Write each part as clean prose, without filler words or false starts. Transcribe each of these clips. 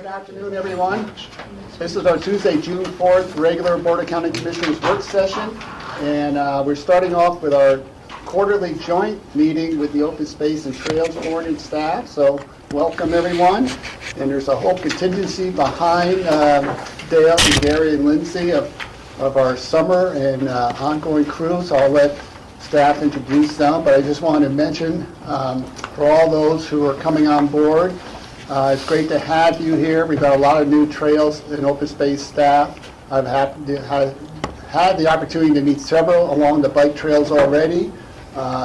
Good afternoon, everyone. This is our Tuesday, June 4th, regular Board of County Commissioners work session. And we're starting off with our quarterly joint meeting with the Open Space and Trails Board and staff. So welcome, everyone. And there's a whole contingency behind Dale and Gary and Lindsay of our summer and ongoing crew. So I'll let staff introduce them. But I just wanted to mention for all those who are coming on board, it's great to have you here. We've got a lot of new trails and open space staff. I've had the opportunity to meet several along the bike trails already.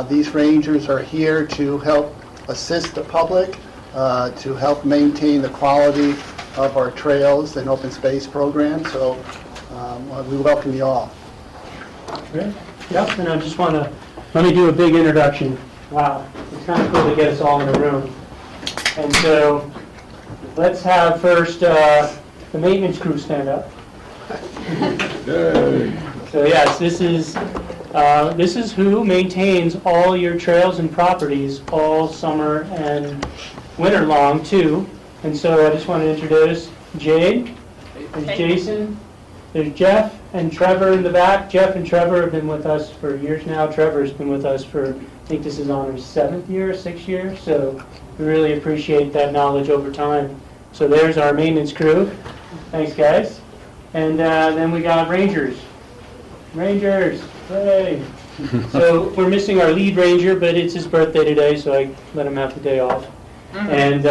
These rangers are here to help assist the public, to help maintain the quality of our trails and open space program. So we welcome you all. Great. Yep, and I just want to, let me do a big introduction. Wow, it's kind of cool to get us all in the room. And so, let's have first the maintenance crew stand up. So yes, this is who maintains all your trails and properties all summer and winter long too. And so I just want to introduce Jade, there's Jason, there's Jeff and Trevor in the back. Jeff and Trevor have been with us for years now. Trevor's been with us for, I think this is on his 7th year, 6th year. So we really appreciate that knowledge over time. So there's our maintenance crew. Thanks, guys. And then we got Rangers. Rangers, hey. So we're missing our lead ranger, but it's his birthday today, so I let him have the day off. And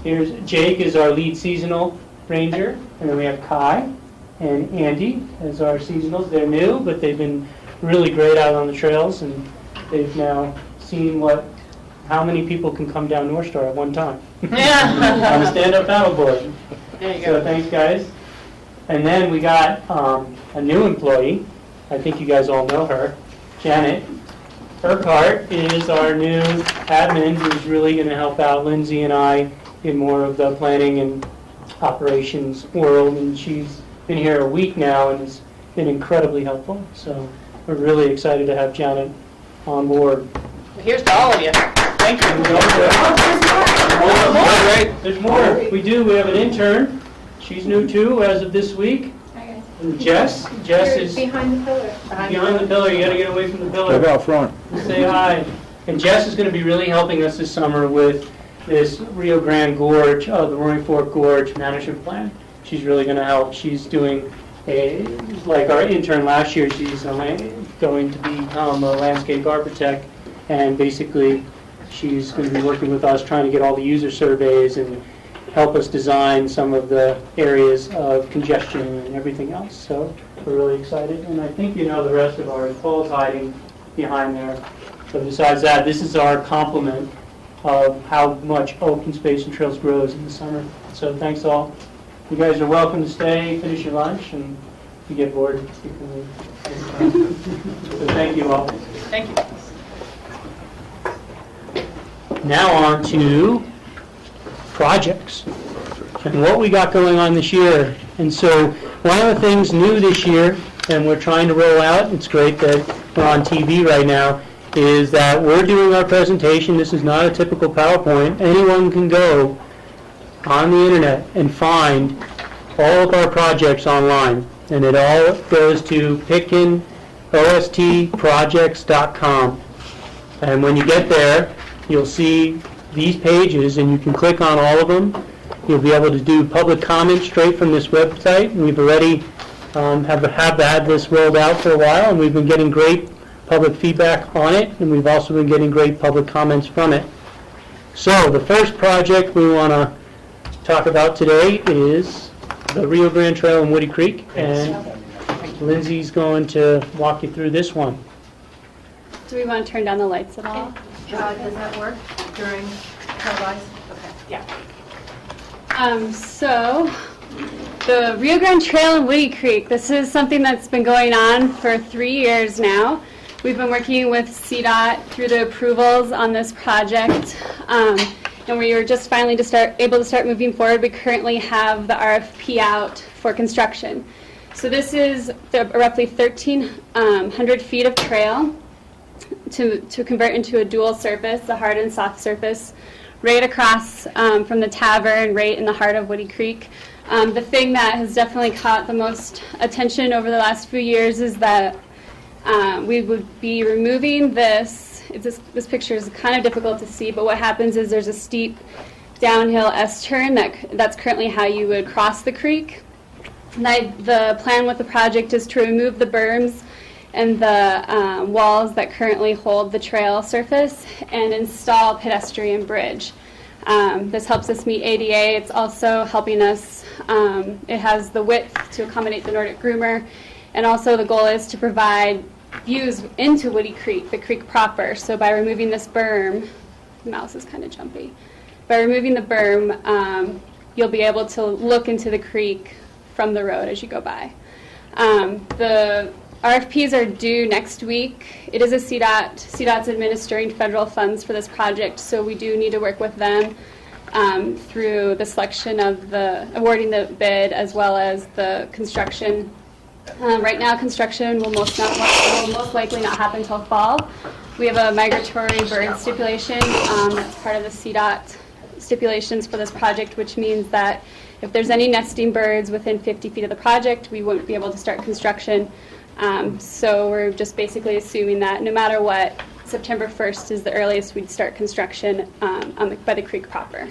here's Jake is our lead seasonal ranger. And then we have Kai and Andy as our seasonals. They're new, but they've been really great out on the trails, and they've now seen how many people can come down North Star at one time. Yeah. On a stand-up paddleboard. There you go. So thanks, guys. And then we got a new employee. I think you guys all know her, Janet Urquhart is our new admin who's really going to help out Lindsay and I in more of the planning and operations world. And she's been here a week now and has been incredibly helpful. So we're really excited to have Janet on board. Here's to all of you. Thank you. There's more. We do. We have an intern. She's new too as of this week. Hi guys. And Jess is behind the pillar. behind the pillar. You got to get away from the pillar. Look out front. Say hi. And Jess is going to be really helping us this summer with this Rio Grande Gorge, the Roaring Fork Gorge management plan. She's really going to help. She's doing like our intern last year. She's going to become a landscape architect, and basically she's going to be working with us trying to get all the user surveys and help us design some of the areas of congestion and everything else. So we're really excited. And I think you know the rest of ours. Paul's hiding behind there. So besides that, this is our complement of how much open space and trails grows in the summer. So thanks all. You guys are welcome to stay, finish your lunch, and if you get bored, you can leave. So thank you all. Thank you. Now on to projects and what we got going on this year. And so one of the things new this year, and we're trying to roll out, it's great that we're on TV right now, is that we're doing our presentation. This is not a typical PowerPoint. Anyone can go on the internet and find all of our projects online. And it all goes to pickinostprojects.com. And when you get there, you'll see these pages, and you can click on all of them. You'll be able to do public comments straight from this website. And we've already have had this rolled out for a while, and we've been getting great public feedback on it, and we've also been getting great public comments from it. So the first project we want to talk about today is the Rio Grande Trail in Woody Creek, and Lindsay's going to walk you through this one. Do we want to turn down the lights at all? Does that work during televised? Okay. Yeah. So, the Rio Grande Trail in Woody Creek, this is something that's been going on for 3 years now. We've been working with CDOT through the approvals on this project, and we were just finally able to start moving forward. We currently have the RFP out for construction. So this is roughly 1,300 feet of trail to convert into a dual surface, a hard and soft surface right across from the tavern, right in the heart of Woody Creek. The thing that has definitely caught the most attention over the last few years is that we would be removing this. This picture is kind of difficult to see, but what happens is there's a steep downhill S-turn that's currently how you would cross the creek. The plan with the project is to remove the berms and the walls that currently hold the trail surface and install a pedestrian bridge. This helps us meet ADA. It's also helping us, it has the width to accommodate the Nordic groomer, and also the goal is to provide views into Woody Creek, the creek proper. So by removing this berm, the mouse is kind of jumpy. By removing the berm, you'll be able to look into the creek from the road as you go by. The RFPs are due next week. It is a CDOT. CDOT's administering federal funds for this project, so we do need to work with them through the selection of awarding the bid as well as the construction. Right now, construction will most likely not happen until fall. We have a migratory bird stipulation that's part of the CDOT stipulations for this project, which means that if there's any nesting birds within 50 feet of the project, we wouldn't be able to start construction. So we're just basically assuming that no matter what, September 1st is the earliest we'd start construction by the creek proper.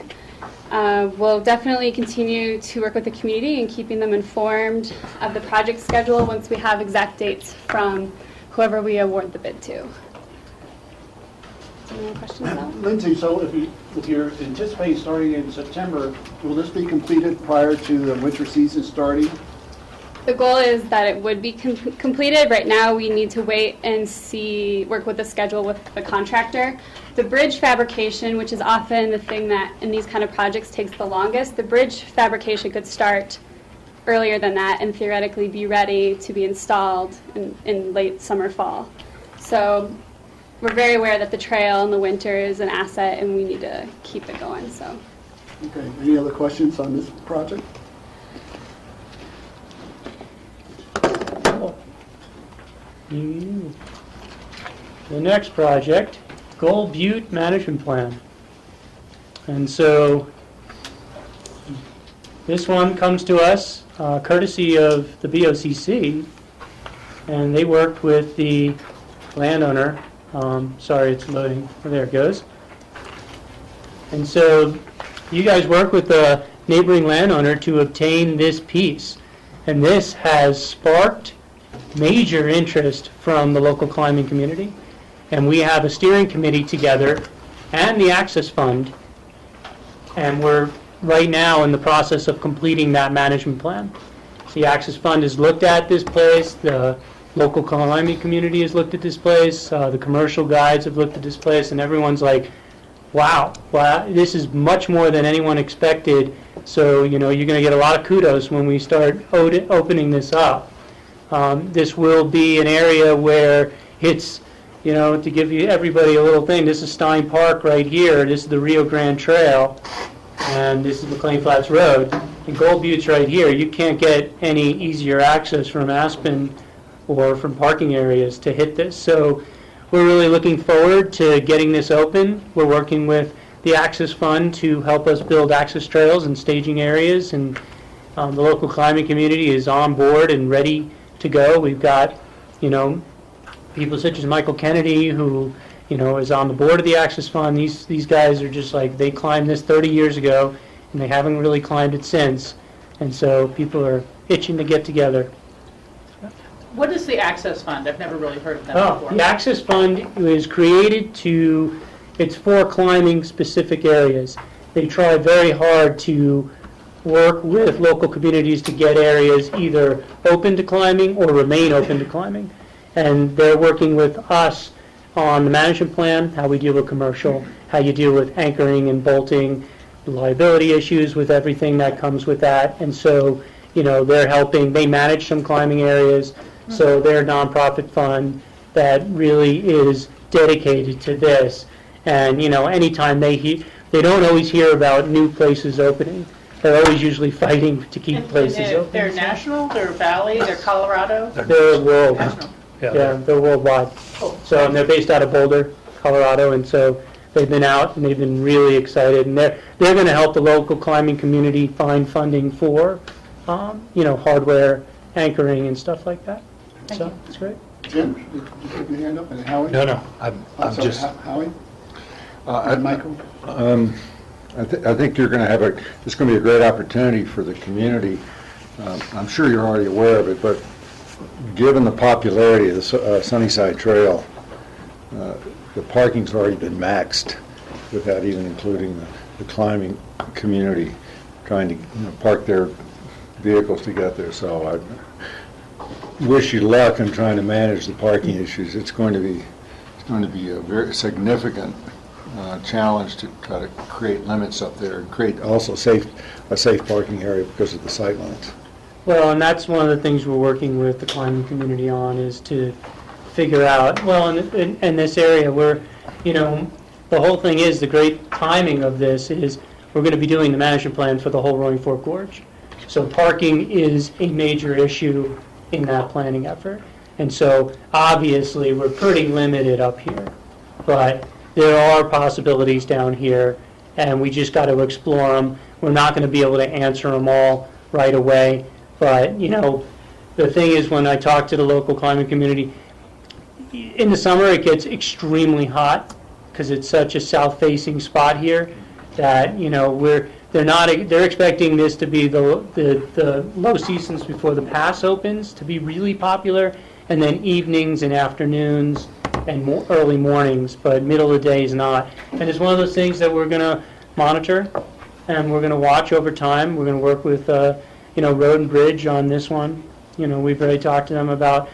We'll definitely continue to work with the community and keeping them informed of the project schedule once we have exact dates from whoever we award the bid to. Any more questions now? Lindsay, so if you're anticipating starting in September, will this be completed prior to the winter season starting? The goal is that it would be completed. Right now, we need to wait and work with the schedule with the contractor. The bridge fabrication, which is often the thing that in these kind of projects takes the longest, the bridge fabrication could start earlier than that and theoretically be ready to be installed in late summer, fall. So we're very aware that the trail in the winter is an asset and we need to keep it going. So. Okay. Any other questions on this project? The next project, Gold Butte Management Plan. And so this one comes to us courtesy of the BOCC, and they worked with the landowner. Sorry, it's loading. Oh, there it goes. And so you guys work with the neighboring landowner to obtain this piece. And this has sparked major interest from the local climbing community. And we have a steering committee together and the Access Fund. And we're right now in the process of completing that management plan. The Access Fund has looked at this place. The local climbing community has looked at this place. The commercial guides have looked at this place. And everyone's like, wow, this is much more than anyone expected. So, you're going to get a lot of kudos when we start opening this up. This will be an area where it's, to give you everybody a little thing, this is Stein Park right here. This is the Rio Grande Trail, and this is McLean Flats Road. And Gold Butte's right here. You can't get any easier access from Aspen or from parking areas to hit this. So we're really looking forward to getting this open. We're working with the Access Fund to help us build access trails and staging areas, and the local climbing community is on board and ready to go. We've got, people such as Michael Kennedy, who, is on the board of the Access Fund. These guys are just like, they climbed this 30 years ago, and they haven't really climbed it since. And so people are itching to get together. What is the Access Fund? I've never really heard of that before. The Access Fund is created it's for climbing specific areas. They try very hard to work with local communities to get areas either open to climbing or remain open to climbing. And they're working with us on the management plan, how we deal with commercial, how you deal with anchoring and bolting, liability issues with everything that comes with that. And so, they're helping. They manage some climbing areas, so they're a nonprofit fund that really is dedicated to this. And, anytime they don't always hear about new places opening. They're always usually fighting to keep places open. They're national, they're Valley, they're Colorado? They're world. National. Yeah, they're worldwide. Cool. So, and they're based out of Boulder, Colorado, and so they've been out and they've been really excited, and they're going to help the local climbing community find funding for, hardware, anchoring, and stuff like that. So it's great. Jim, did you put your hand up? And Howie? No, I'm Sorry, just, Howie? Michael? I think you're going to have it's going to be a great opportunity for the community. I'm sure you're already aware of it, but given the popularity of the Sunnyside Trail, the parking's already been maxed without even including the climbing community trying to park their vehicles to get there. So I wish you luck in trying to manage the parking issues. It's going to be a very significant challenge to try to create limits up there and create also a safe parking area because of the sight lines. Well, and that's one of the things we're working with the climbing community on, is to figure out, well, in this area where, the whole thing is, the great timing of this is we're going to be doing the management plan for the whole Roaring Fork Gorge. So parking is a major issue in that planning effort. And so obviously we're pretty limited up here, but there are possibilities down here, and we just got to explore them. We're not going to be able to answer them all right away, but the thing is, when I talk to the local climbing community, in the summer it gets extremely hot because it's such a south-facing spot here that they're expecting this to be the low seasons before the pass opens to be really popular, and then evenings and afternoons and early mornings, but middle of the day is not. And it's one of those things that we're going to monitor and we're going to watch over time. We're going to work with Road and Bridge on this one. We've already talked to them about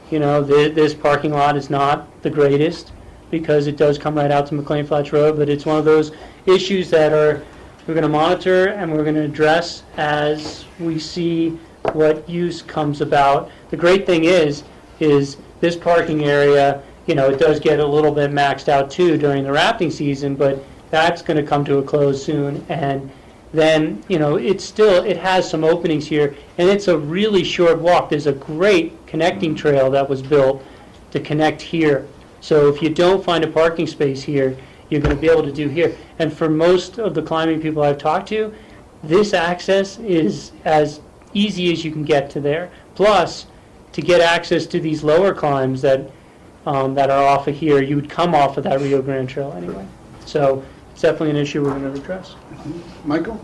this parking lot is not the greatest because it does come right out to McLean Flats Road, but it's one of those issues that we're going to monitor and we're going to address as we see what use comes about. The great thing is this parking area, it does get a little bit maxed out too during the rafting season, but that's going to come to a close soon. And then, it has some openings here, and it's a really short walk. There's a great connecting trail that was built to connect here. So if you don't find a parking space here, you're going to be able to do here. And for most of the climbing people I've talked to, this access is as easy as you can get to there. Plus, to get access to these lower climbs that are off of here, you would come off of that Rio Grande Trail anyway. So it's definitely an issue we're going to address. Michael?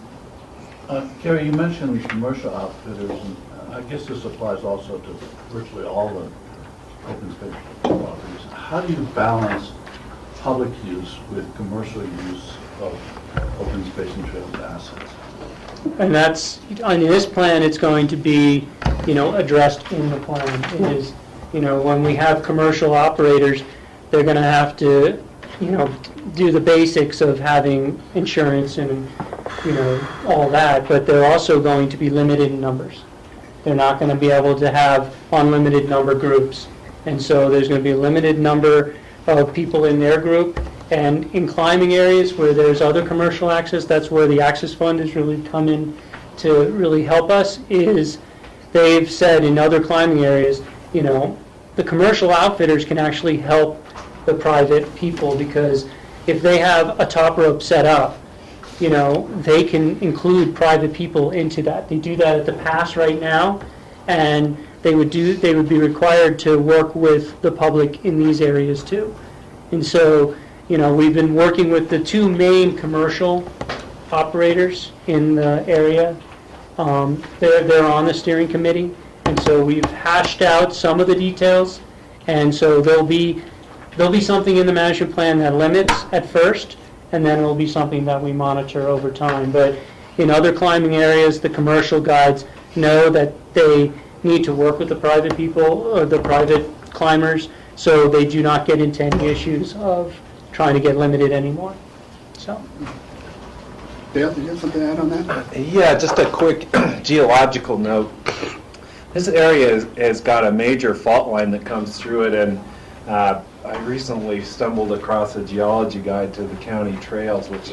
Kerry, you mentioned commercial outfitters, and I guess this applies also to virtually all the open space properties. How do you balance public use with commercial use of open space and trails assets? And that's, on this plan, it's going to be, addressed in the plan. It is, when we have commercial operators, they're going to have to, do the basics of having insurance and, all that, but they're also going to be limited in numbers. They're not going to be able to have unlimited number groups. And so there's going to be a limited number of people in their group. And in climbing areas where there's other commercial access, that's where the Access Fund has really come in to really help us, is they've said in other climbing areas, the commercial outfitters can actually help the private people, because if they have a top rope set up, they can include private people into that. They do that at the pass right now, and they would be required to work with the public in these areas too. And so, we've been working with the two main commercial operators in the area. They're on the steering committee, and so we've hashed out some of the details. And so there'll be something in the management plan that limits at first, and then it'll be something that we monitor over time. But in other climbing areas, the commercial guides know that they need to work with the private people or the private climbers, so they do not get into any issues of trying to get limited anymore. So, Dale, did you have something to add on that? Yeah, just a quick geological note. This area has got a major fault line that comes through it, and I recently stumbled across a geology guide to the county trails, which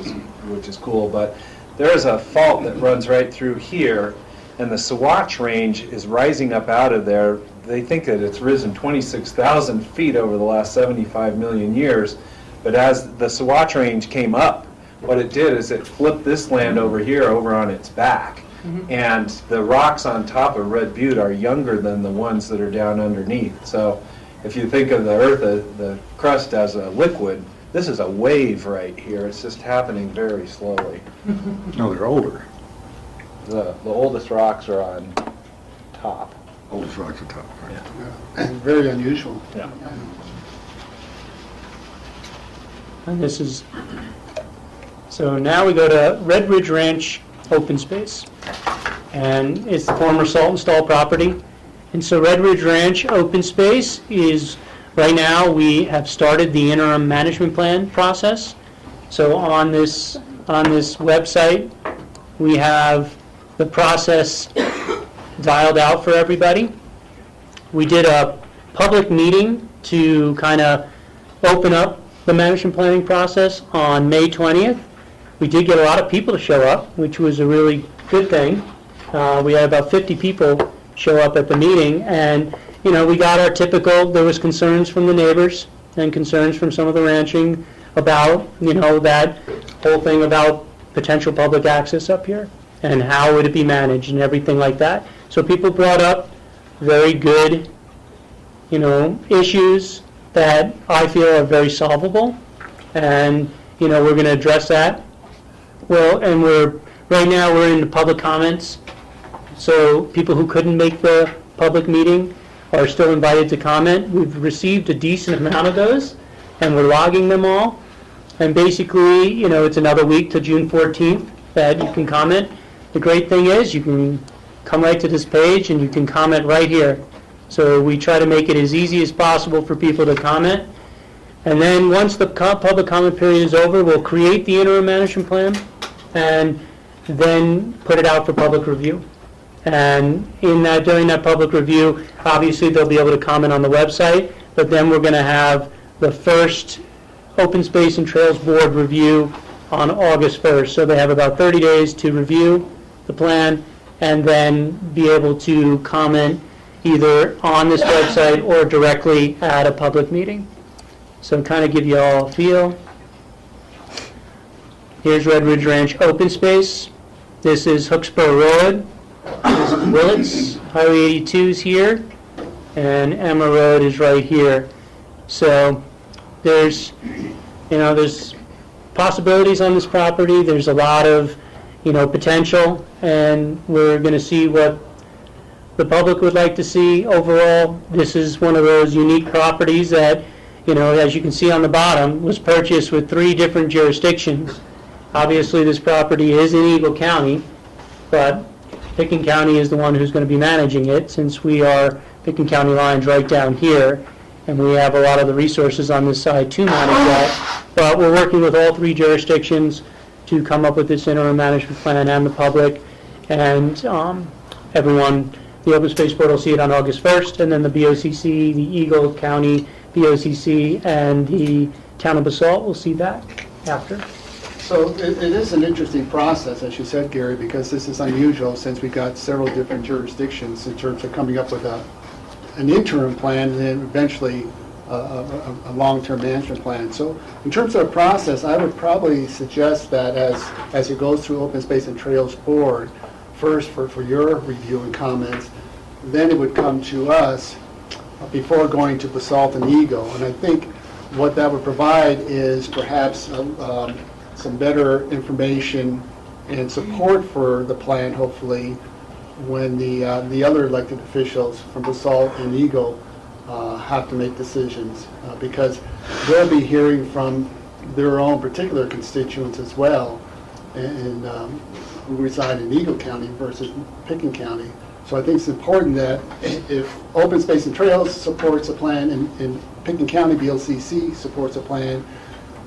is cool. But there is a fault that runs right through here, and the Sawatch Range is rising up out of there. They think that it's risen 26,000 feet over the last 75 million years. But as the Swatch Range came up, what it did is it flipped this land over here over on its back. And the rocks on top of Red Butte are younger than the ones that are down underneath. So if you think of the earth, the crust as a liquid, this is a wave right here. It's just happening very slowly. No, they're older. The oldest rocks are on top. Oldest rocks at top, right? And very unusual. Yeah. And this is, so now we go to Red Ridge Ranch Open Space. And it's the former Salt and Stall property. And so Red Ridge Ranch Open Space is, right now, we have started the interim management plan process. So on this website, we have the process dialed out for everybody. We did a public meeting to kind of open up the management planning process on May 20th. We did get a lot of people to show up, which was a really good thing. We had about 50 people show up at the meeting, and we got our typical, there was concerns from the neighbors and concerns from some of the ranching about, that whole thing about potential public access up here and how would it be managed and everything like that. So people brought up very good, issues that I feel are very solvable, and, we're going to address that. Well, and right now we're in the public comments, so people who couldn't make the public meeting are still invited to comment. We've received a decent amount of those, and we're logging them all. And basically, it's another week to June 14th that you can comment. The great thing is you can come right to this page and you can comment right here. So we try to make it as easy as possible for people to comment. And then once the public comment period is over, we'll create the interim management plan and then put it out for public review. And during that public review, obviously they'll be able to comment on the website, but then we're going to have the first Open Space and Trails Board review on August 1st. So they have about 30 days to review the plan and then be able to comment either on this website or directly at a public meeting. So kind of give you all a feel. Here's Red Ridge Ranch Open Space. This is Hooksboro Road. This is Willits. Highway 82 is here. And Emma Road is right here. So there's possibilities on this property. There's a lot of, potential. And we're going to see what the public would like to see overall. This is one of those unique properties that, as you can see on the bottom, was purchased with 3 different jurisdictions. Obviously, this property is in Eagle County, but Pickens County is the one who's going to be managing it, since we are Pickens County lines right down here, and we have a lot of the resources on this side to manage that. But we're working with all 3 jurisdictions to come up with this interim management plan and the public, and everyone, the Open Space Board will see it on August 1st, and then the BOCC, the Eagle County BOCC, and the Town of Basalt will see that after. So it is an interesting process, as you said, Gary, because this is unusual since we've got several different jurisdictions in terms of coming up with an interim plan and then eventually a long-term management plan. So in terms of the process, I would probably suggest that as it goes through Open Space and Trails Board, first for your review and comments, then it would come to us before going to Basalt and Eagle. And I think what that would provide is perhaps some better information and support for the plan, hopefully, when the other elected officials from Basalt and Eagle have to make decisions, because they'll be hearing from their own particular constituents as well, and who reside in Eagle County versus Pickens County. So I think it's important that if Open Space and Trails supports a plan and Pickens County BOCC supports a plan,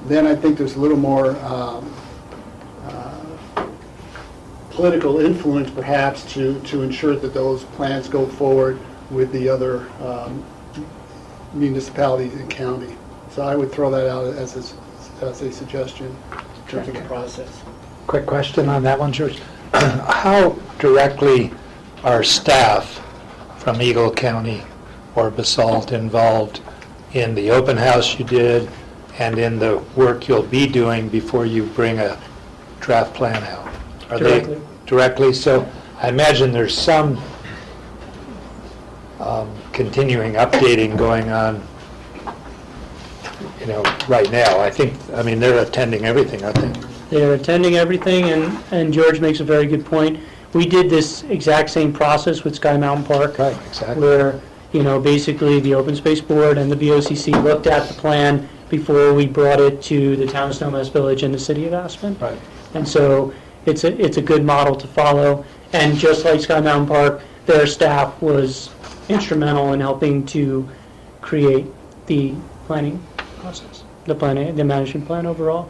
then I think there's a little more political influence perhaps to ensure that those plans go forward with the other municipalities and county. So I would throw that out as a suggestion in terms of the process. Quick question on that one, George. How directly are staff from Eagle County or Basalt involved in the open house you did and in the work you'll be doing before you bring a draft plan out? Are they Directly. directly? So I imagine there's some continuing updating going on, right now. I mean, they're attending everything, I think. They're attending everything, and George makes a very good point. We did this exact same process with Sky Mountain Park. Right, exactly. Where, basically the Open Space Board and the BOCC looked at the plan before we brought it to the town of Snowmass Village and the city of Aspen. Right. And so it's a good model to follow. And just like Sky Mountain Park, their staff was instrumental in helping to create the planning process, the management plan overall.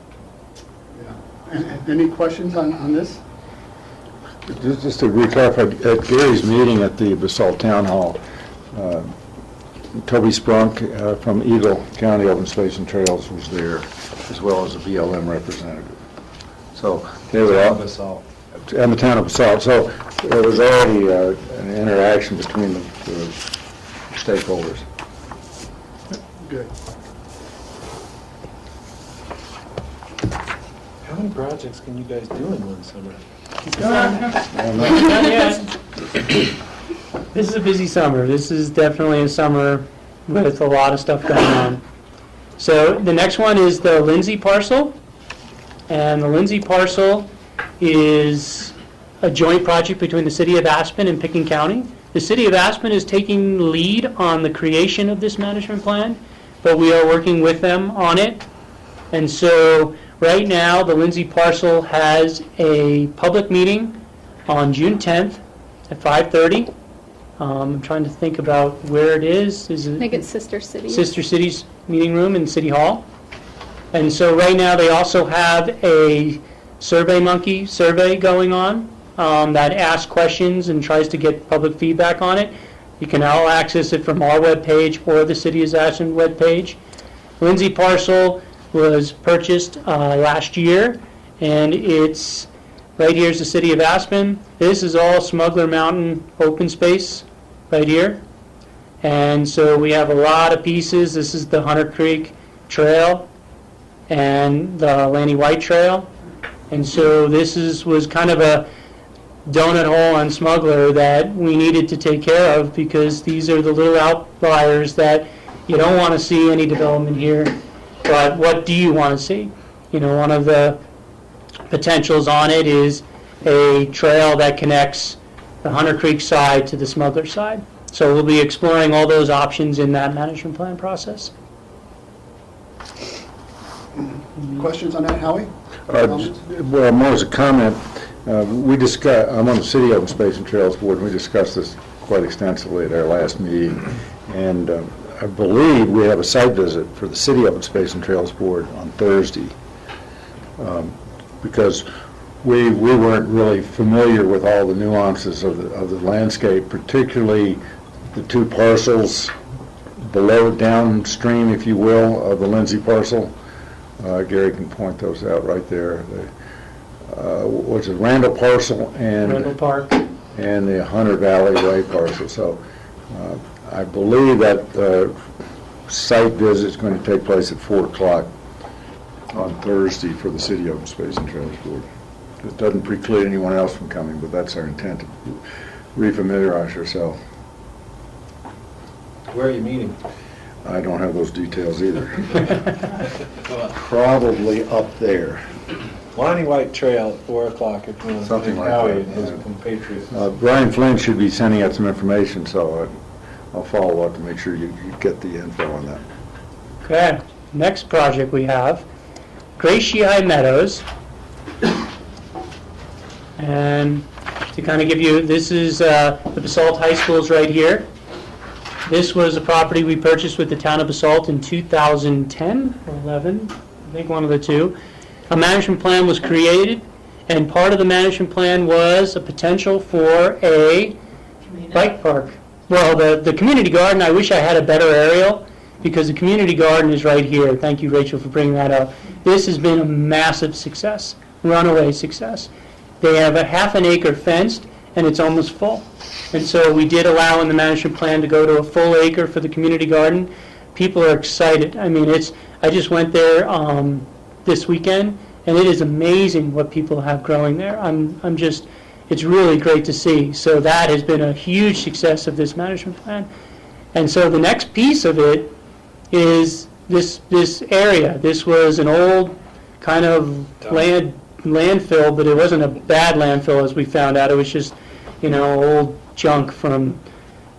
Any questions on this? Just to re-clarify, at Gary's meeting at the Basalt Town Hall, Toby Sprunk from Eagle County Open Space and Trails was there, as well as a BLM representative. So they were all, and the town of Basalt. So there was already an interaction between the stakeholders. Good. How many projects can you guys do in one summer? Not yet. This is a busy summer. This is definitely a summer with a lot of stuff going on. So the next one is the Lindsay parcel. And the Lindsay parcel is a joint project between the city of Aspen and Pickens County. The city of Aspen is taking the lead on the creation of this management plan, but we are working with them on it. And so right now, the Lindsay parcel has a public meeting on June 10th at 5:30. I'm trying to think about where it is. Is I it think it's Sister City. Sister City's meeting room in City Hall? And so right now, they also have a SurveyMonkey survey going on that asks questions and tries to get public feedback on it. You can all access it from our webpage or the City of Aspen webpage. Lindsay parcel was purchased last year, and it's right here is the city of Aspen. This is all Smuggler Mountain open space right here. And so we have a lot of pieces. This is the Hunter Creek Trail and the Lanny White Trail. And so this was kind of a donut hole on Smuggler that we needed to take care of, because these are the little outliers that you don't want to see any development here. But what do you want to see? One of the potentials on it is a trail that connects the Hunter Creek side to the Smuggler side. So we'll be exploring all those options in that management plan process. Questions on that, Howie? Well, more as a comment, I'm on the City Open Space and Trails Board, and we discussed this quite extensively at our last meeting. And I believe we have a site visit for the City Open Space and Trails Board on Thursday, because we weren't really familiar with all the nuances of the landscape, particularly the two parcels below, downstream, if you will, of the Lindsay parcel. Gary can point those out right there. What's it, Randall parcel and Randall Park. and the Hunter Valley Way parcel. So I believe that site visit is going to take place at 4 o'clock on Thursday for the City Open Space and Trails Board. It doesn't preclude anyone else from coming, but that's our intent, to refamiliarize yourself. Where are you meeting? I don't have those details either. Probably up there. Lonnie White Trail at 4 o'clock if you want to Something see like Howie that, and his yeah. compatriots. Brian Flynn should be sending out some information, so I'll follow up to make sure you get the info on that. Okay, next project we have, Gratiae Meadows. And to kind of give you, this is the Basalt High School's right here. This was a property we purchased with the town of Basalt in 2010 or 11, I think one of the two. A management plan was created, and part of the management plan was a potential for a bike park. Well, the community garden, I wish I had a better aerial, because the community garden is right here. Thank you, Rachel, for bringing that up. This has been a massive success, runaway success. They have a half an acre fenced, and it's almost full. And so we did allow in the management plan to go to a full acre for the community garden. People are excited. I mean, it's I just went there this weekend, and it is amazing what people have growing there. It's really great to see. So that has been a huge success of this management plan. And so the next piece of it is this area. This was an old kind of landfill, but it wasn't a bad landfill as we found out. It was just, old junk from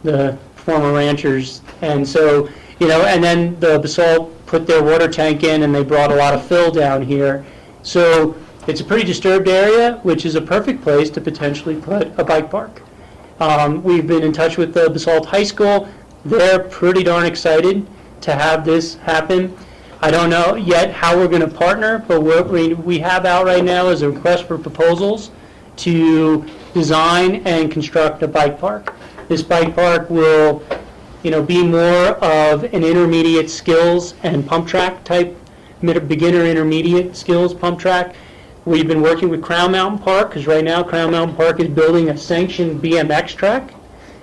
the former ranchers. And so, and then the Basalt put their water tank in, and they brought a lot of fill down here. So it's a pretty disturbed area, which is a perfect place to potentially put a bike park. We've been in touch with the Basalt High School. They're pretty darn excited to have this happen. I don't know yet how we're going to partner, but what we have out right now is a request for proposals to design and construct a bike park. This bike park will, be more of an intermediate skills and pump track type, beginner intermediate skills pump track. We've been working with Crown Mountain Park, because right now Crown Mountain Park is building a sanctioned BMX track.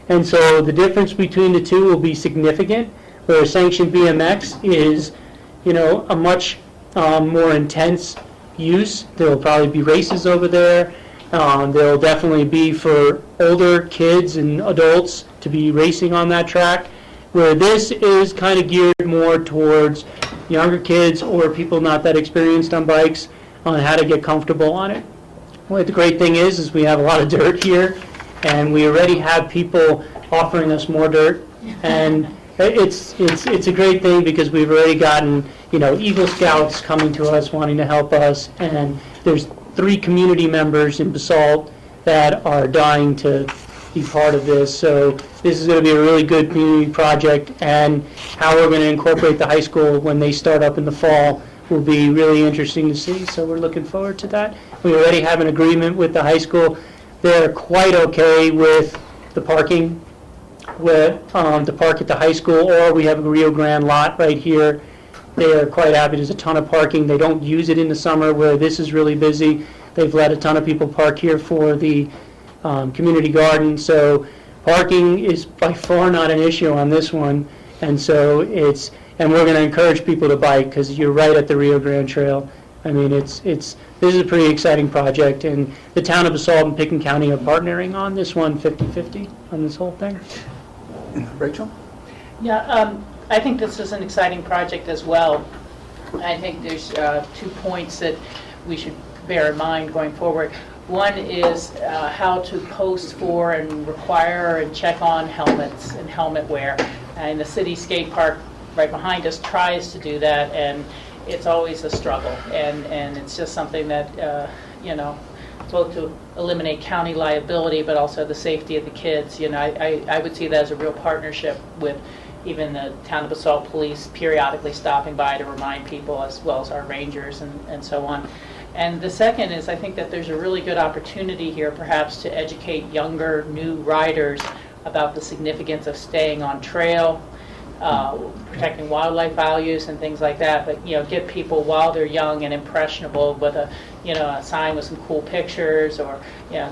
And so the difference between the two will be significant, where a sanctioned BMX is, a much more intense use. There will probably be races over there. There will definitely be for older kids and adults to be racing on that track, where this is kind of geared more towards younger kids or people not that experienced on bikes on how to get comfortable on it. Well, the great thing is we have a lot of dirt here, and we already have people offering us more dirt, and it's a great thing because we've already gotten Eagle Scouts coming to us wanting to help us, and there's 3 community members in Basalt that are dying to be part of this. So this is going to be a really good community project, and how we're going to incorporate the high school when they start up in the fall will be really interesting to see. So we're looking forward to that. We already have an agreement with the high school. They're quite okay with the parking, to park at the high school, or we have a Rio Grande lot right here. They are quite happy. There's a ton of parking. They don't use it in the summer where this is really busy. They've let a ton of people park here for the community garden. So parking is by far not an issue on this one. And so and we're going to encourage people to bike, because you're right at the Rio Grande Trail. I mean, this is a pretty exciting project, and the town of Basalt and Pickens County are partnering on this one 50-50 on this whole thing. Rachel? Yeah, I think this is an exciting project as well. I think there's 2 points that we should bear in mind going forward. One is how to post for and require and check on helmets and helmet wear. And the city skate park right behind us tries to do that, and it's always a struggle. And it's just something that, both to eliminate county liability, but also the safety of the kids. I would see that as a real partnership with even the town of Basalt police periodically stopping by to remind people, as well as our rangers and so on. And the second is, I think that there's a really good opportunity here perhaps to educate younger, new riders about the significance of staying on trail, protecting wildlife values and things like that, but get people while they're young and impressionable with a sign with some cool pictures, or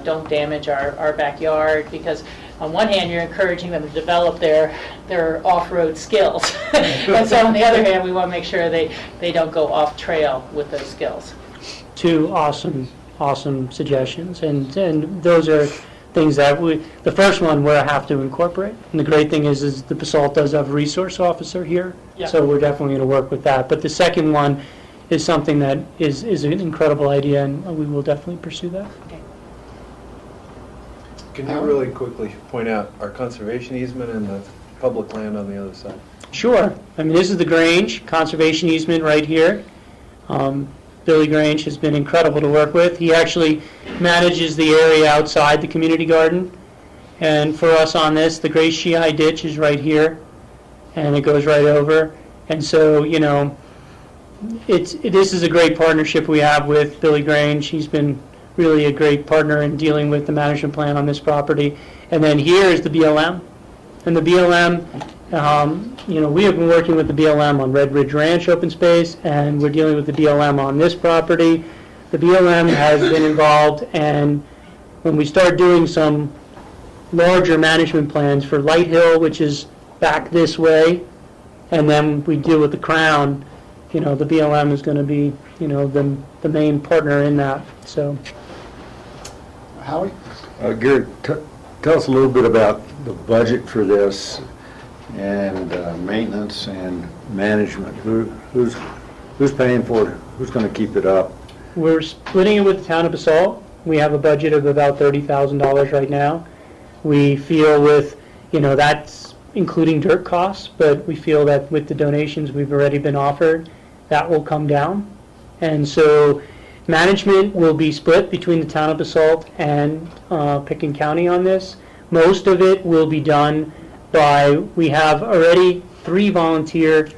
don't damage our backyard, because on one hand you're encouraging them to develop their off-road skills, and so on the other hand we want to make sure they don't go off trail with those skills. 2 awesome suggestions, and those are things that the first one we'll have to incorporate. And the great thing is the Basalt does have a resource officer here, Yeah. so we're definitely going to work with that. But the second one is something that is an incredible idea, and we will definitely pursue that. Can you really quickly point out our conservation easement and the public land on the other side? Sure. I mean, this is the Grange conservation easement right here. Billy Grange has been incredible to work with. He actually manages the area outside the community garden. And for us on this, the Grace Shii ditch is right here, and it goes right over. And so, this is a great partnership we have with Billy Grange. He's been really a great partner in dealing with the management plan on this property. And then here is the BLM. And the BLM, we have been working with the BLM on Red Ridge Ranch open space, and we're dealing with the BLM on this property. The BLM has been involved, and when we start doing some larger management plans for Light Hill, which is back this way, and then we deal with the Crown, the BLM is going to be, the main partner in that, so. Howie? Gary, tell us a little bit about the budget for this and maintenance and management. Who's paying for it? Who's going to keep it up? We're splitting it with the town of Basalt. We have a budget of about $30,000 right now. We feel with, that's including dirt costs, but we feel that with the donations we've already been offered, that will come down. And so management will be split between the town of Basalt and Pickens County on this. Most of it will be done we have already 3 volunteer,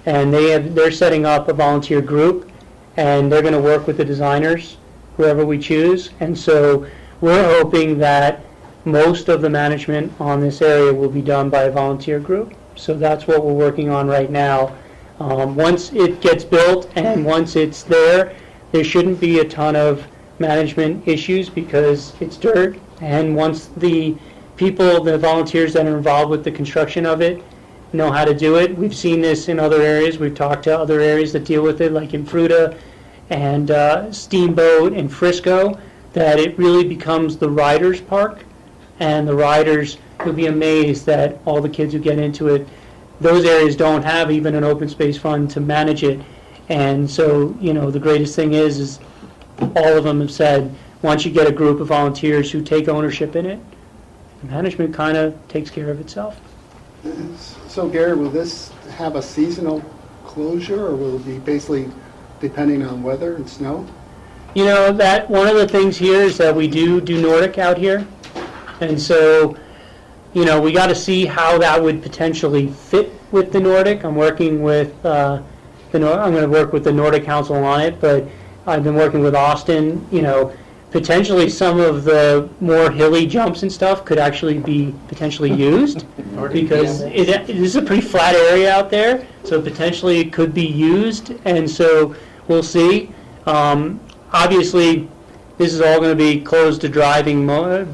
and they're setting up a volunteer group, and they're going to work with the designers, whoever we choose. And so we're hoping that most of the management on this area will be done by a volunteer group. So that's what we're working on right now. Once it gets built and once it's there shouldn't be a ton of management issues because it's dirt. And once the volunteers that are involved with the construction of it know how to do it. We've seen this in other areas. We've talked to other areas that deal with it, like in Fruta and Steamboat and Frisco, that it really becomes the riders' park. And the riders will be amazed that all the kids who get into it, those areas don't have even an open space fund to manage it. And so, the greatest thing is all of them have said, once you get a group of volunteers who take ownership in it, the management kind of takes care of itself. So Gary, will this have a seasonal closure, or will it be basically depending on weather and snow? That one of the things here is that we do Nordic out here. And so, we got to see how that would potentially fit with the Nordic. I'm working with I'm going to work with the Nordic Council on it, but I've been working with Austin. Potentially some of the more hilly jumps and stuff could actually be potentially used because it is a pretty flat area out there, so potentially it could be used, and so we'll see. Obviously, this is all going to be closed to driving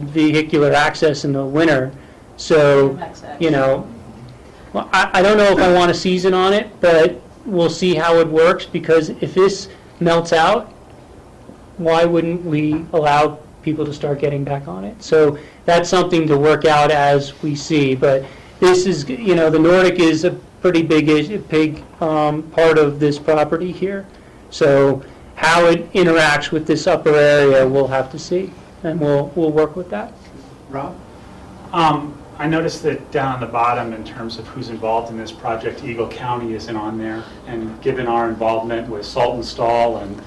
vehicular access in the winter, so, well, I don't know if I want a season on it, but we'll see how it works, because if this melts out, why wouldn't we allow people to start getting back on it? So that's something to work out as we see. But this is, the Nordic is a pretty big part of this property here. So how it interacts with this upper area, we'll have to see, and we'll work with that. Rob? I noticed that down on the bottom, in terms of who's involved in this project, Eagle County isn't on there. And given our involvement with Salt and Stall and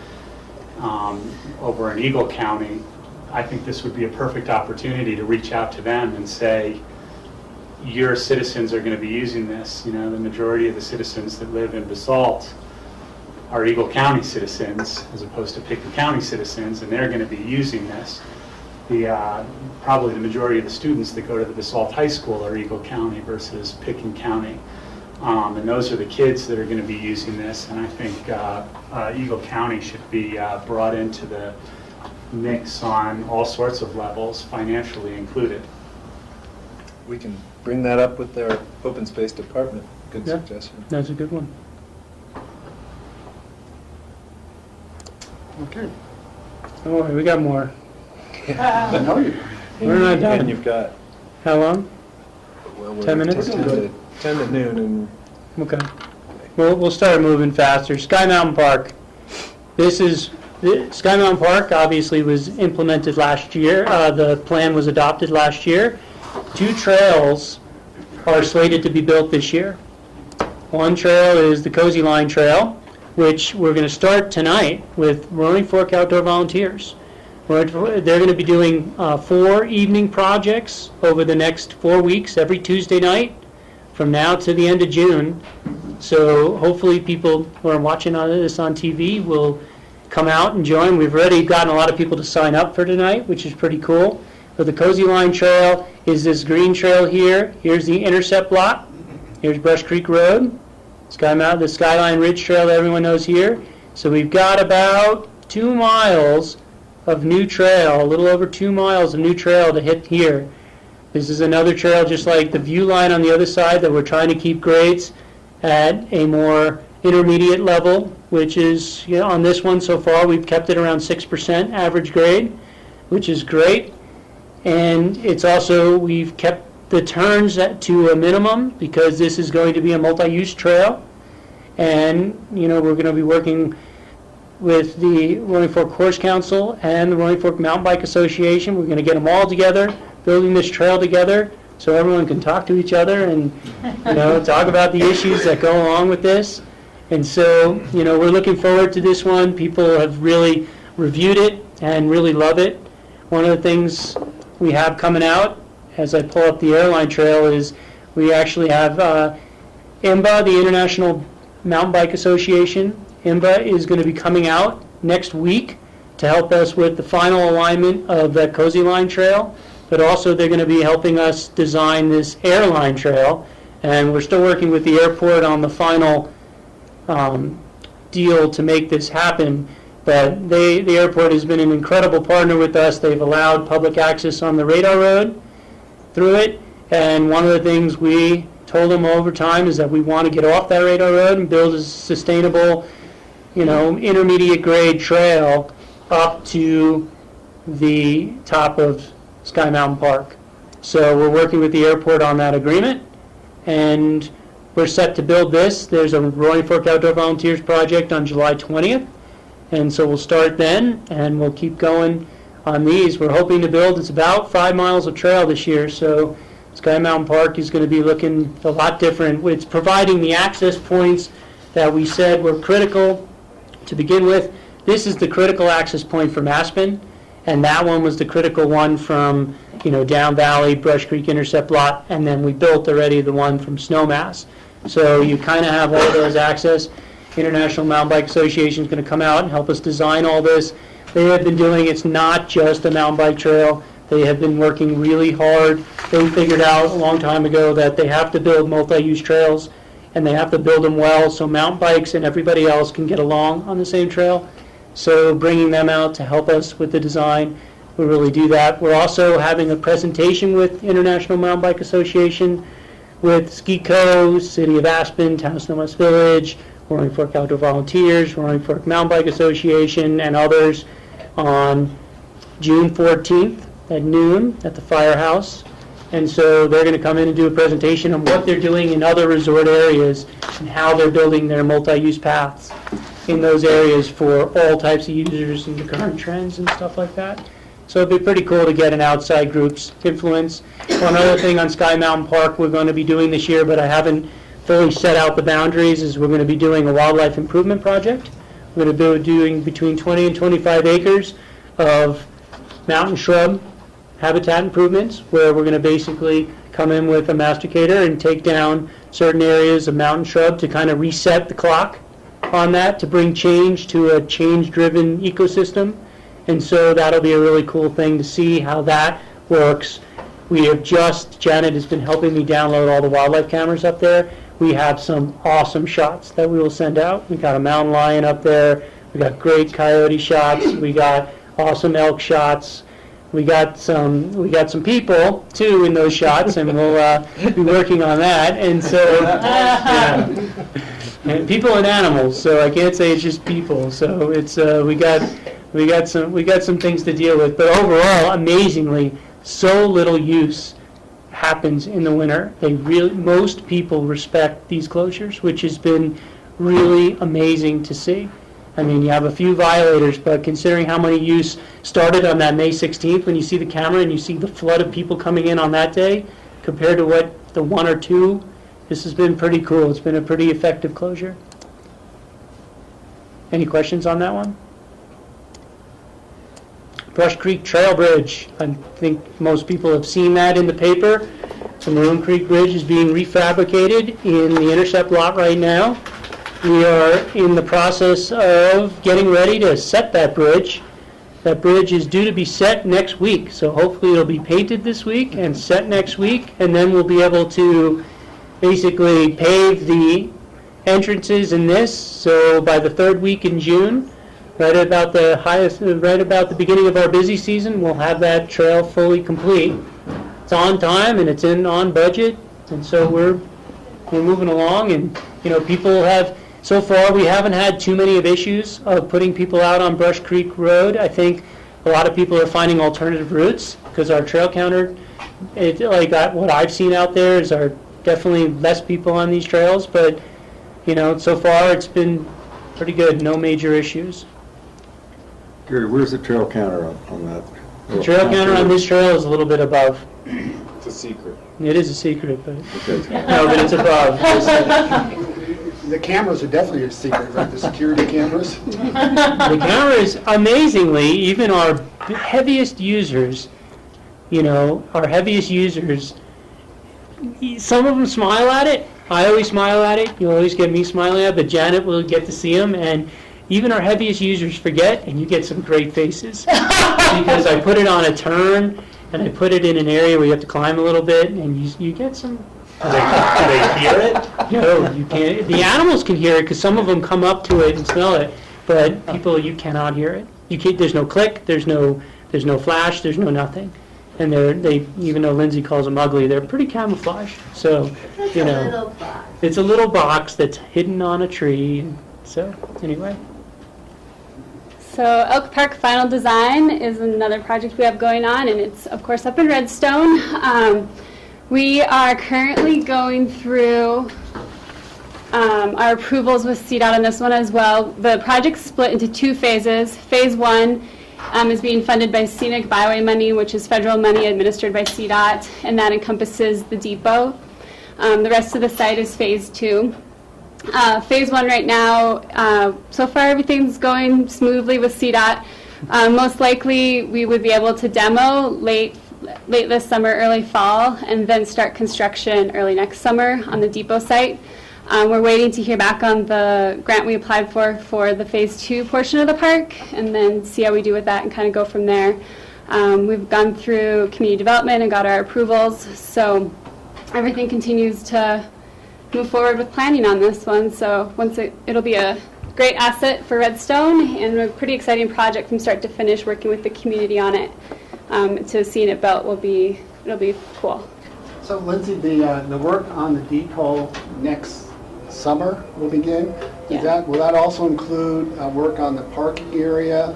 over in Eagle County, I think this would be a perfect opportunity to reach out to them and say, your citizens are going to be using this. The majority of the citizens that live in Basalt are Eagle County citizens as opposed to Pickens County citizens, and they're going to be using this. Probably the majority of the students that go to the Basalt High School are Eagle County versus Pickens County. And those are the kids that are going to be using this, and I think Eagle County should be brought into the mix on all sorts of levels, financially included. We can bring that up with their open space department. Good Yeah. suggestion. That's a good one. Okay. Don't worry, we got more. I know you. We're not done. And you've got, How long? well, we're 10 minutes? 10 to noon, and Okay. We'll start moving faster. Sky Mountain Park. Sky Mountain Park obviously was implemented last year. The plan was adopted last year. 2 trails are slated to be built this year. One trail is the Cozy Line Trail, which we're going to start tonight with Roaring Fork Outdoor Volunteers. They're going to be doing 4 evening projects over the next 4 weeks, every Tuesday night, from now to the end of June. So hopefully people who are watching this on TV will come out and join. We've already gotten a lot of people to sign up for tonight, which is pretty cool. But the Cozy Line Trail is this green trail here. Here's the intercept lot. Here's Brush Creek Road. The Skyline Ridge Trail that everyone knows here. So we've got about 2 miles of new trail, a little over 2 miles of new trail to hit here. This is another trail just like the view line on the other side that we're trying to keep grades at a more intermediate level, which is, on this one so far, we've kept it around 6% average grade, which is great. And it's also, we've kept the turns to a minimum because this is going to be a multi-use trail. And, we're going to be working with the Rolling Fork Horse Council and the Rolling Fork Mountain Bike Association. We're going to get them all together, building this trail together, so everyone can talk to each other and, talk about the issues that go along with this. And so, we're looking forward to this one. People have really reviewed it and really love it. One of the things we have coming out, as I pull up the airline trail, is we actually have IMBA, the International Mountain Bike Association. IMBA is going to be coming out next week to help us with the final alignment of that Cozy Line Trail, but also they're going to be helping us design this airline trail, and we're still working with the airport on the final deal to make this happen. But the airport has been an incredible partner with us. They've allowed public access on the radar road through it, and one of the things we told them over time is that we want to get off that radar road and build a sustainable, intermediate grade trail up to the top of Sky Mountain Park. So we're working with the airport on that agreement, and we're set to build this. There's a Rolling Fork Outdoor Volunteers project on July 20th, and so we'll start then, and we'll keep going on these. We're hoping to build, it's about 5 miles of trail this year, so Sky Mountain Park is going to be looking a lot different. It's providing the access points that we said were critical to begin with. This is the critical access point from Aspen, and that one was the critical one from, Down Valley, Brush Creek Intercept Lot, and then we built already the one from Snowmass. So you kind of have all those access. International Mountain Bike Association is going to come out and help us design all this. They have been doing, it's not just a mountain bike trail. They have been working really hard. They figured out a long time ago that they have to build multi-use trails, and they have to build them well so mountain bikes and everybody else can get along on the same trail. So bringing them out to help us with the design will really do that. We're also having a presentation with International Mountain Bike Association, with Ski Co., City of Aspen, Town of Snow West Village, Roaring Fork Outdoor Volunteers, Roaring Fork Mountain Bike Association, and others on June 14th at noon at the Firehouse. And so they're going to come in and do a presentation on what they're doing in other resort areas and how they're building their multi-use paths in those areas for all types of users and the current trends and stuff like that. So it'd be pretty cool to get an outside group's influence. One other thing on Sky Mountain Park we're going to be doing this year, but I haven't fully set out the boundaries, is we're going to be doing a wildlife improvement project. We're going to be doing between 20 and 25 acres of mountain shrub habitat improvements, where we're going to basically come in with a masticator and take down certain areas of mountain shrub to kind of reset the clock on that, to bring change to a change-driven ecosystem. And so that'll be a really cool thing to see how that works. Janet has been helping me download all the wildlife cameras up there. We have some awesome shots that we will send out. We got a mountain lion up there. We got great coyote shots. We got awesome elk shots. We got some people too in those shots, and we'll be working on that. And so, and people and animals. So I can't say it's just people. So it's we got some things to deal with. But overall, amazingly, so little use happens in the winter. Most people respect these closures, which has been really amazing to see. I mean, you have a few violators, but considering how many use started on that May 16th, when you see the camera and you see the flood of people coming in on that day, compared to what the one or two, this has been pretty cool. It's been a pretty effective closure. Any questions on that one? Brush Creek Trail Bridge. I think most people have seen that in the paper. The Maroon Creek Bridge is being refabricated in the intercept lot right now. We are in the process of getting ready to set that bridge. That bridge is due to be set next week, so hopefully it'll be painted this week and set next week, and then we'll be able to basically pave the entrances in this. So by the third week in June, right about the beginning of our busy season, we'll have that trail fully complete. It's on time and it's on budget, and so we're moving along. And people have So far, we haven't had too many of issues of putting people out on Brush Creek Road. I think a lot of people are finding alternative routes because our trail counter, what I've seen out there is are definitely less people on these trails, but so far it's been pretty good, no major issues. Gary, where's the trail counter on that? The trail counter on this trail is a little bit above. It's a secret. It is a secret, but Okay. no, but it's above. The cameras are definitely a secret, right? The security cameras? The cameras, amazingly, even our heaviest users, some of them smile at it. I always smile at it. You'll always get me smiling at it, but Janet will get to see them, and even our heaviest users forget, and you get some great faces. Because I put it on a turn, and I put it in an area where you have to climb a little bit, and you get some... Do they hear it? No, you can't. The animals can hear it because some of them come up to it and smell it, but people, you cannot hear it. You can't. There's no click. There's no flash. There's no nothing. And they even though Lindsay calls them ugly, they're pretty camouflaged. So it's a little box that's hidden on a tree. So anyway. So Elk Park Final Design is another project we have going on, and it's of course up in Redstone. We are currently going through our approvals with CDOT on this one as well. The project's split into two phases. Phase 1 is being funded by scenic byway money, which is federal money administered by CDOT, and that encompasses the depot. The rest of the site is Phase 2. Phase 1 right now, so far everything's going smoothly with CDOT. Most likely we would be able to demo late this summer, early fall, and then start construction early next summer on the depot site. We're waiting to hear back on the grant we applied for the Phase 2 portion of the park, and then see how we do with that and kind of go from there. We've gone through community development and got our approvals, so everything continues to move forward with planning on this one. So it'll be a great asset for Redstone and a pretty exciting project from start to finish, working with the community on it. To seeing it built it'll be cool. So Lindsay, the work on the depot next summer will begin. Yeah. Will that also include work on the parking area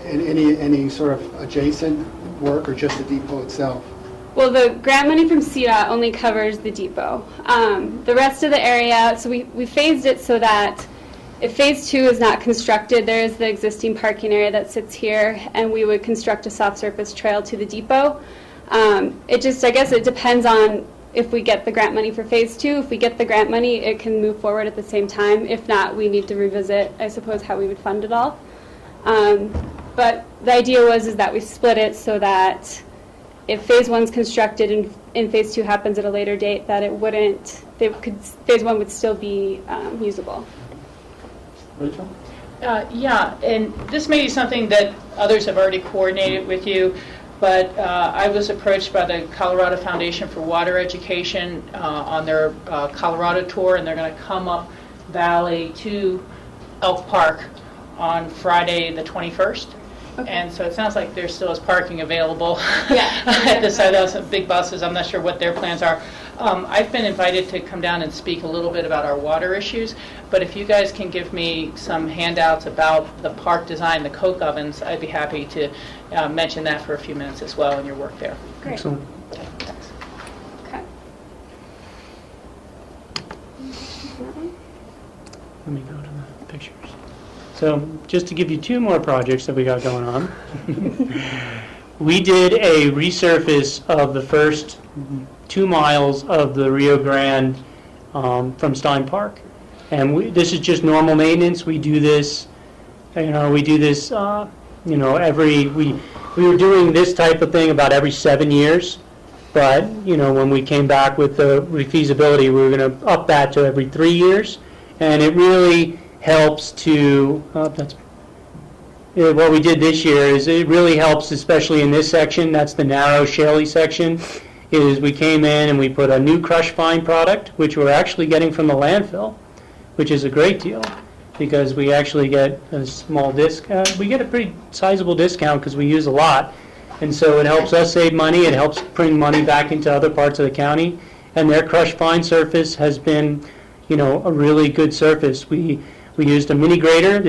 and any sort of adjacent work, or just the depot itself? Well, the grant money from CDOT only covers the depot. The rest of the area, so we phased it so that if Phase 2 is not constructed, there is the existing parking area that sits here, and we would construct a soft surface trail to the depot. I guess it depends on if we get the grant money for Phase 2. If we get the grant money, it can move forward at the same time. If not, we need to revisit, I suppose, how we would fund it all. But the idea is that we split it so that if Phase 1 is constructed and Phase 2 happens at a later date, that Phase 1 would still be usable. Rachel? Yeah, and this may be something that others have already coordinated with you, but I was approached by the Colorado Foundation for Water Education on their Colorado tour, and they're going to come up Valley to Elk Park on Friday the 21st. Okay. And so it sounds like there still is parking available at the site. Those big buses, I'm not sure what their plans are. I've been invited to come down and speak a little bit about our water issues, but if you guys can give me some handouts about the park design, the coke ovens, I'd be happy to mention that for a few minutes as well in your work there. Great. Excellent. Thanks. Okay. Let me go to the pictures. So just to give you two more projects that we got going on. We did a resurface of the first 2 miles of the Rio Grande from Stein Park. And this is just normal maintenance. We do this, we were doing this type of thing about every 7 years. But, when we came back with the feasibility, we were going to up that to every 3 years. And it really helps to, what we did this year is it really helps, especially in this section, that's the narrow, shaly section, is we came in and we put a new crushed fine product, which we're actually getting from the landfill, which is a great deal, because we actually get a small discount. We get a pretty sizable discount because we use a lot, and so it helps us save money, it helps bring money back into other parts of the county, and their crushed fine surface has been a really good surface. We used a mini grader.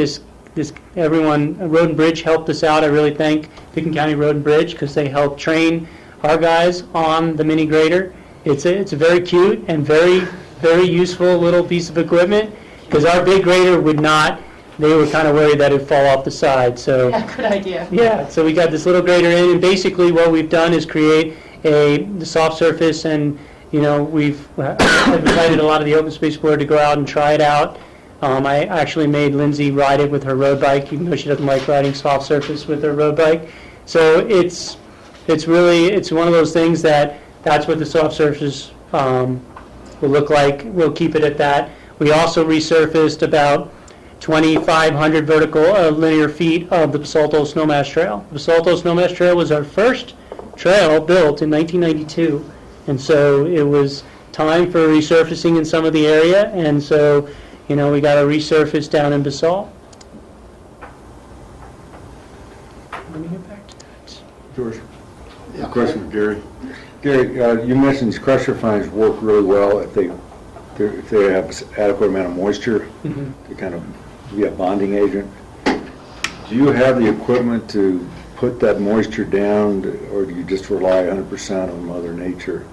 Everyone, Road and Bridge helped us out. I really thank Picken County Road and Bridge because they helped train our guys on the mini grader. It's a very cute and very, very useful little piece of equipment because our big grader would not. They were kind of worried that it'd fall off the side. So Yeah, good idea. yeah, so we got this little grader in, and basically what we've done is create the soft surface, and I've invited a lot of the open space board to go out and try it out. I actually made Lindsay ride it with her road bike, even though she doesn't like riding soft surface with her road bike. So it's one of those things that's what the soft surface will look like. We'll keep it at that. We also resurfaced about 2,500 vertical linear feet of the Basalto Snowmass Trail. The Basalto Snowmass Trail was our first trail built in 1992, and so it was time for resurfacing in some of the area, and so we got a resurface down in Basalt. Let me get back to that. George, Yeah. a question for Gary. Gary, you mentioned these crusher fines work really well if they have adequate amount of moisture to kind of be a bonding agent. Do you have the equipment to put that moisture down, or do you just rely 100% on Mother Nature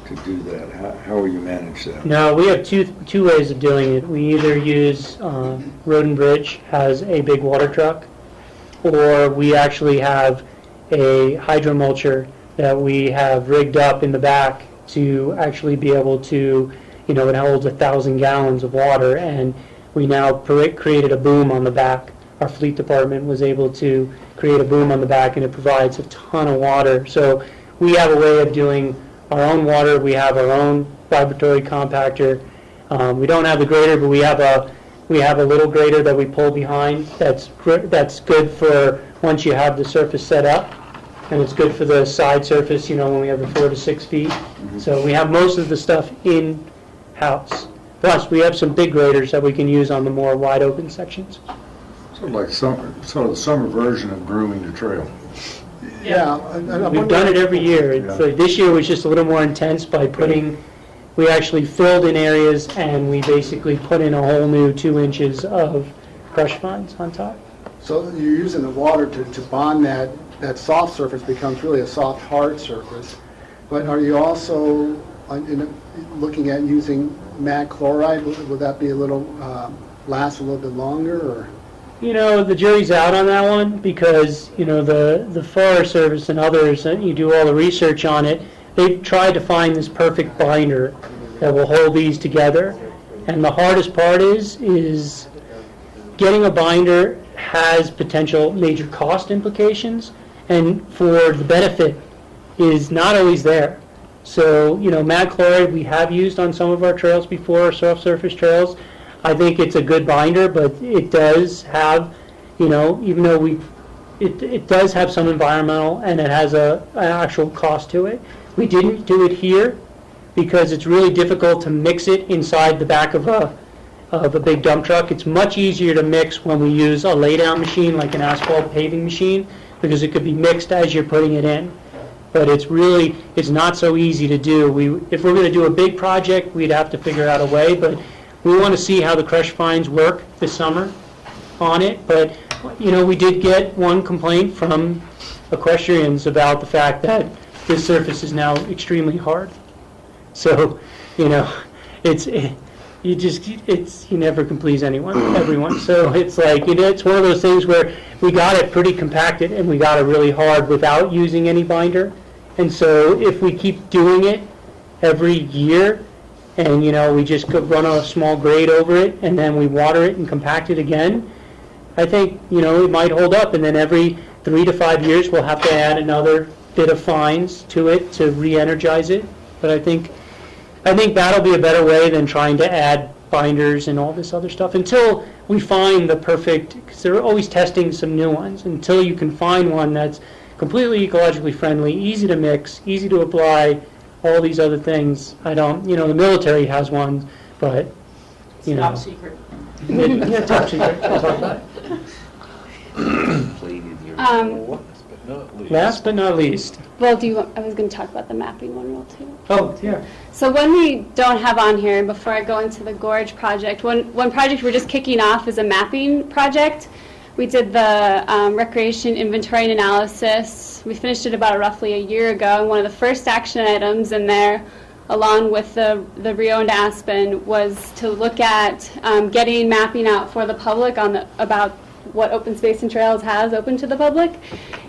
to do that? How will you manage that? No, we have two ways of doing it. We either use Road and Bridge has a big water truck, or we actually have a hydromulcher that we have rigged up in the back to actually be able to, it holds 1,000 gallons of water, and we now created a boom on the back. Our fleet department was able to create a boom on the back, and it provides a ton of water. So we have a way of doing our own water. We have our own vibratory compactor. We don't have the grader, but we have a little grader that we pull behind. That's good for once you have the surface set up, and it's good for the side surface. When we have the 4 to 6 feet. So we have most of the stuff in house. Plus, we have some big graders that we can use on the more wide open sections. Sort of the summer version of grooming the trail. Yeah. We've done it every year. This year was just a little more intense by we actually filled in areas, and we basically put in a whole new 2 inches of crush fines on top. So you're using the water to bond that soft surface becomes really a soft, hard surface. But are you also looking at using mag chloride? Would that be last a little bit longer, or? The jury's out on that one because, the Forest Service and others, you do all the research on it, they've tried to find this perfect binder that will hold these together. And the hardest part is getting a binder has potential major cost implications, and for the benefit is not always there. So, mag chloride we have used on some of our trails before, soft surface trails. I think it's a good binder, but it does have, even though it does have some environmental, and it has an actual cost to it. We didn't do it here because it's really difficult to mix it inside the back of a big dump truck. It's much easier to mix when we use a laydown machine like an asphalt paving machine because it could be mixed as you're putting it in. But it's not so easy to do. If we're going to do a big project, we'd have to figure out a way, but we want to see how the crush fines work this summer on it. But, we did get one complaint from equestrians about the fact that this surface is now extremely hard. So, you never can please everyone. So it's like, it's one of those things where we got it pretty compacted and we got it really hard without using any binder. And so if we keep doing it every year, and we just could run a small grade over it, and then we water it and compact it again, I think it might hold up. And then every 3 to 5 years we'll have to add another bit of fines to it to re-energize it. But I think that'll be a better way than trying to add binders and all this other stuff until we find the perfect, because they're always testing some new ones, until you can find one that's completely ecologically friendly, easy to mix, easy to apply, all these other things. The military has one, but, Top secret. Yeah, top secret. We'll talk about it. Last but not least. well, I was going to talk about the mapping one real too. Oh, yeah. So one we don't have on here, before I go into the Gorge project, one project we're just kicking off is a mapping project. We did the recreation inventory and analysis. We finished it about roughly a year ago, and one of the first action items in there, along with the Rio and Aspen, was to look at getting mapping out for the public about what open space and trails has open to the public,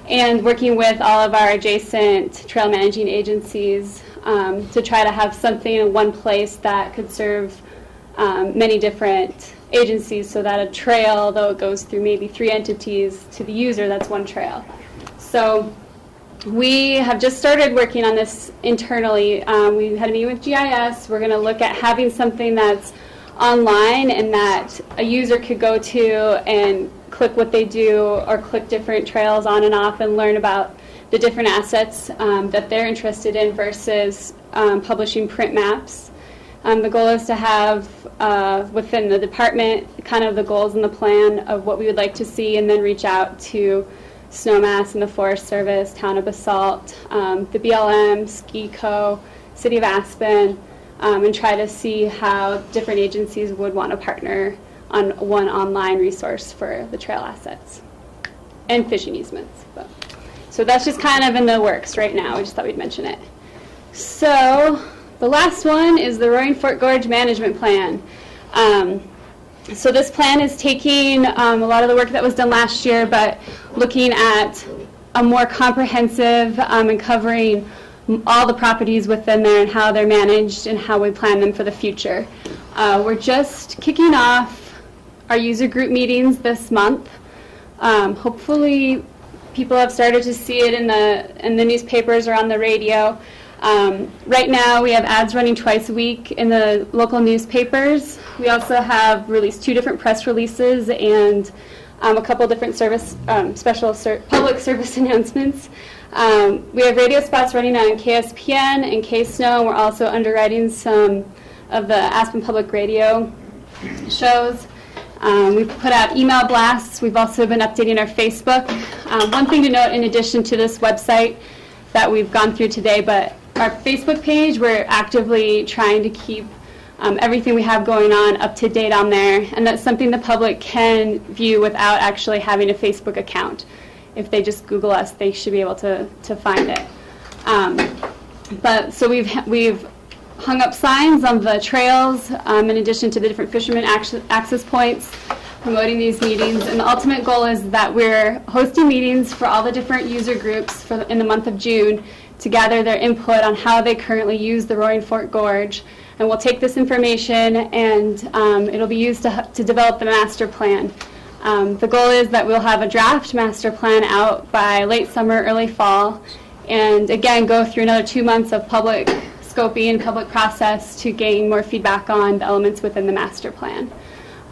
and working with all of our adjacent trail managing agencies to try to have something in one place that could serve many different agencies, so that a trail, though it goes through maybe 3 entities, to the user, that's one trail. So we have just started working on this internally. We had a meeting with GIS. We're going to look at having something that's online and that a user could go to and click what they do, or click different trails on and off and learn about the different assets that they're interested in versus publishing print maps. The goal is to have within the department kind of the goals and the plan of what we would like to see, and then reach out to Snowmass and the Forest Service, Town of Basalt, the BLM, Ski Co., City of Aspen, and try to see how different agencies would want to partner on one online resource for the trail assets and fishing easements. So that's just kind of in the works right now. We just thought we'd mention it. So the last one is the Roaring Fork Gorge Management Plan. So this plan is taking a lot of the work that was done last year, but looking at a more comprehensive and covering all the properties within there and how they're managed and how we plan them for the future. We're just kicking off our user group meetings this month. Hopefully people have started to see it in the newspapers or on the radio. Right now we have ads running twice a week in the local newspapers. We also have released 2 different press releases and a couple different public service announcements. We have radio spots running on KSPN and K-Snow. We're also underwriting some of the Aspen Public Radio shows. We've put out email blasts. We've also been updating our Facebook. One thing to note in addition to this website that we've gone through today, but our Facebook page, we're actively trying to keep everything we have going on up to date on there, and that's something the public can view without actually having a Facebook account. If they just Google us, they should be able to find it. So we've hung up signs on the trails in addition to the different fishermen access points, promoting these meetings. And the ultimate goal is that we're hosting meetings for all the different user groups in the month of June to gather their input on how they currently use the Roaring Fork Gorge. And we'll take this information and it'll be used to develop the master plan. The goal is that we'll have a draft master plan out by late summer, early fall, and again go through another 2 months of public scoping and public process to gain more feedback on the elements within the master plan.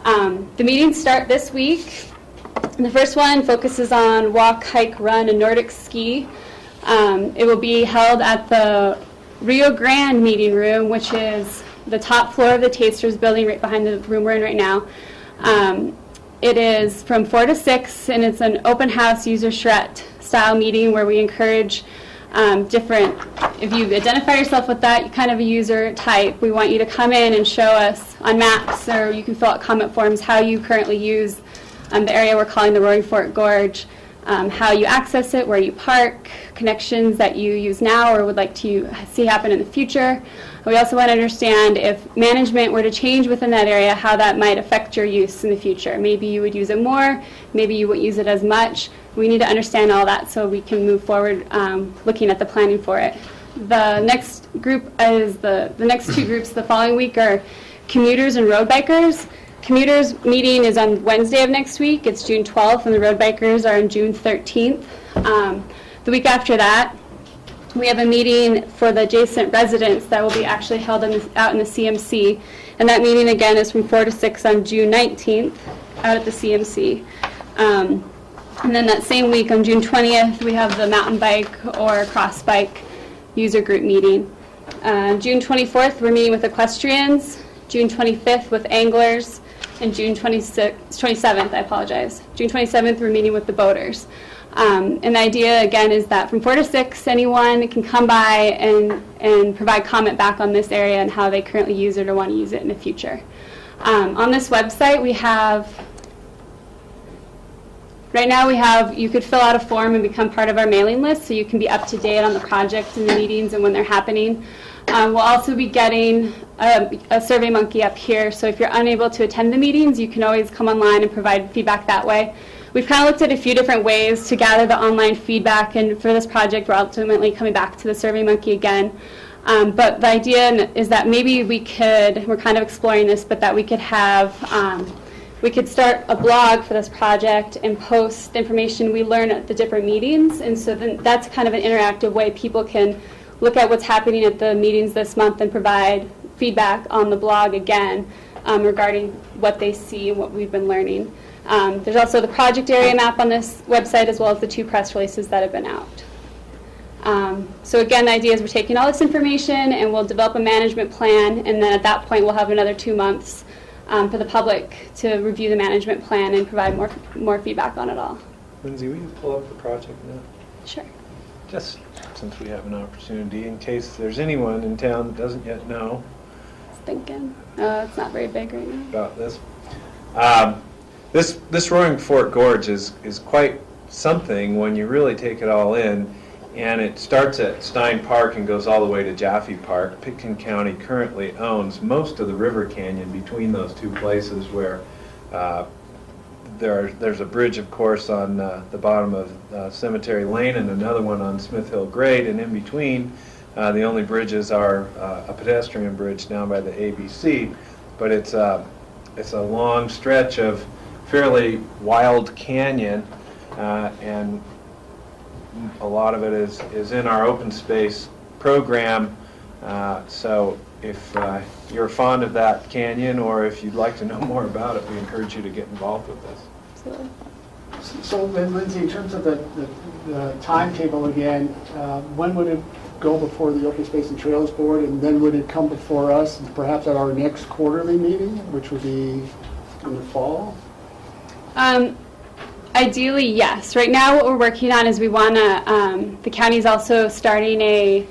The meetings start this week. The first one focuses on walk, hike, run, and Nordic ski. It will be held at the Rio Grande meeting room, which is the top floor of the Tasters building right behind the room we're in right now. It is from 4 to 6, and it's an open house user charrette style meeting where we encourage if you identify yourself with that kind of a user type, we want you to come in and show us on maps, or you can fill out comment forms, how you currently use the area we're calling the Roaring Fork Gorge, how you access it, where you park, connections that you use now or would like to see happen in the future. We also want to understand if management were to change within that area, how that might affect your use in the future. Maybe you would use it more, maybe you wouldn't use it as much. We need to understand all that so we can move forward looking at the planning for it. The next group is the next 2 groups the following week are commuters and road bikers. Commuters meeting is on Wednesday of next week. It's June 12th, and the road bikers are on June 13th. The week after that, we have a meeting for the adjacent residents that will be actually held out in the CMC. And that meeting, again, is from 4 to 6 on June 19th out at the CMC. And then that same week, on June 20th, we have the mountain bike or cross bike user group meeting. June 24th, we're meeting with equestrians. June 25th with anglers. and June 27th, I apologize. June 27th, we're meeting with the boaters. And the idea, again, is that from 4 to 6, anyone can come by and provide comment back on this area and how they currently use it or want to use it in the future. On this website, we have, right now you could fill out a form and become part of our mailing list, so you can be up to date on the project and the meetings and when they're happening. We'll also be getting a SurveyMonkey up here, so if you're unable to attend the meetings, you can always come online and provide feedback that way. We've kind of looked at a few different ways to gather the online feedback, and for this project, we're ultimately coming back to the SurveyMonkey again. But the idea is that maybe we're kind of exploring this, but that we could start a blog for this project and post information we learn at the different meetings, and so then that's kind of an interactive way people can look at what's happening at the meetings this month and provide feedback on the blog again regarding what they see and what we've been learning. There's also the project area map on this website, as well as the 2 press releases that have been out. So again, the idea is we're taking all this information and we'll develop a management plan, and then at that point we'll have another 2 months for the public to review the management plan and provide more feedback on it all. Lindsay, will you pull up the project now? Sure. Just since we have an opportunity, in case there's anyone in town that doesn't yet know Just thinking. It's not very big right now. about this. This Roaring Fork Gorge is quite something when you really take it all in, and it starts at Stein Park and goes all the way to Jaffe Park. Pitkin County currently owns most of the river canyon between those 2 places, where there's a bridge, of course, on the bottom of Cemetery Lane and another one on Smith Hill Grade, and in between the only bridges are a pedestrian bridge down by the ABC, but it's a long stretch of fairly wild canyon, and a lot of it is in our open space program. So if you're fond of that canyon, or if you'd like to know more about it, we encourage you to get involved with this. Absolutely. So Lindsay, in terms of the timetable again, when would it go before the Open Space and Trails Board, and then would it come before us, perhaps at our next quarterly meeting, which would be in the fall? Ideally, yes. Right now, what we're working on is we want to, the county's also starting a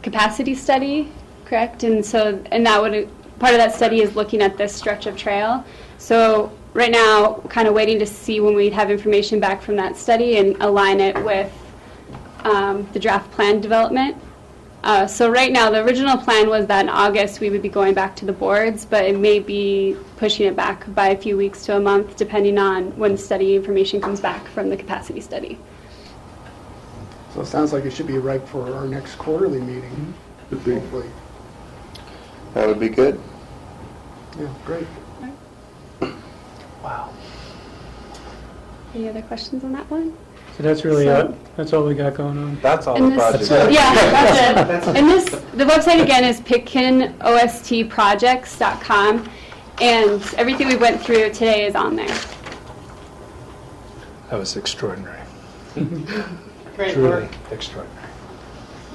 capacity study, correct? And that would, part of that study is looking at this stretch of trail. So right now, kind of waiting to see when we'd have information back from that study and align it with the draft plan development. So right now, the original plan was that in August we would be going back to the boards, but it may be pushing it back by a few weeks to a month, depending on when the study information comes back from the capacity study. So it sounds like it should be right for our next quarterly meeting, hopefully. That would be good. Yeah, great. Wow. Any other questions on that one? So that's really So- that's all we got going on. That's all And the this- project. Yeah, that's it. And the website again is pitkinostprojects.com, and everything we went through today is on there. That was extraordinary. Great work. Truly extraordinary.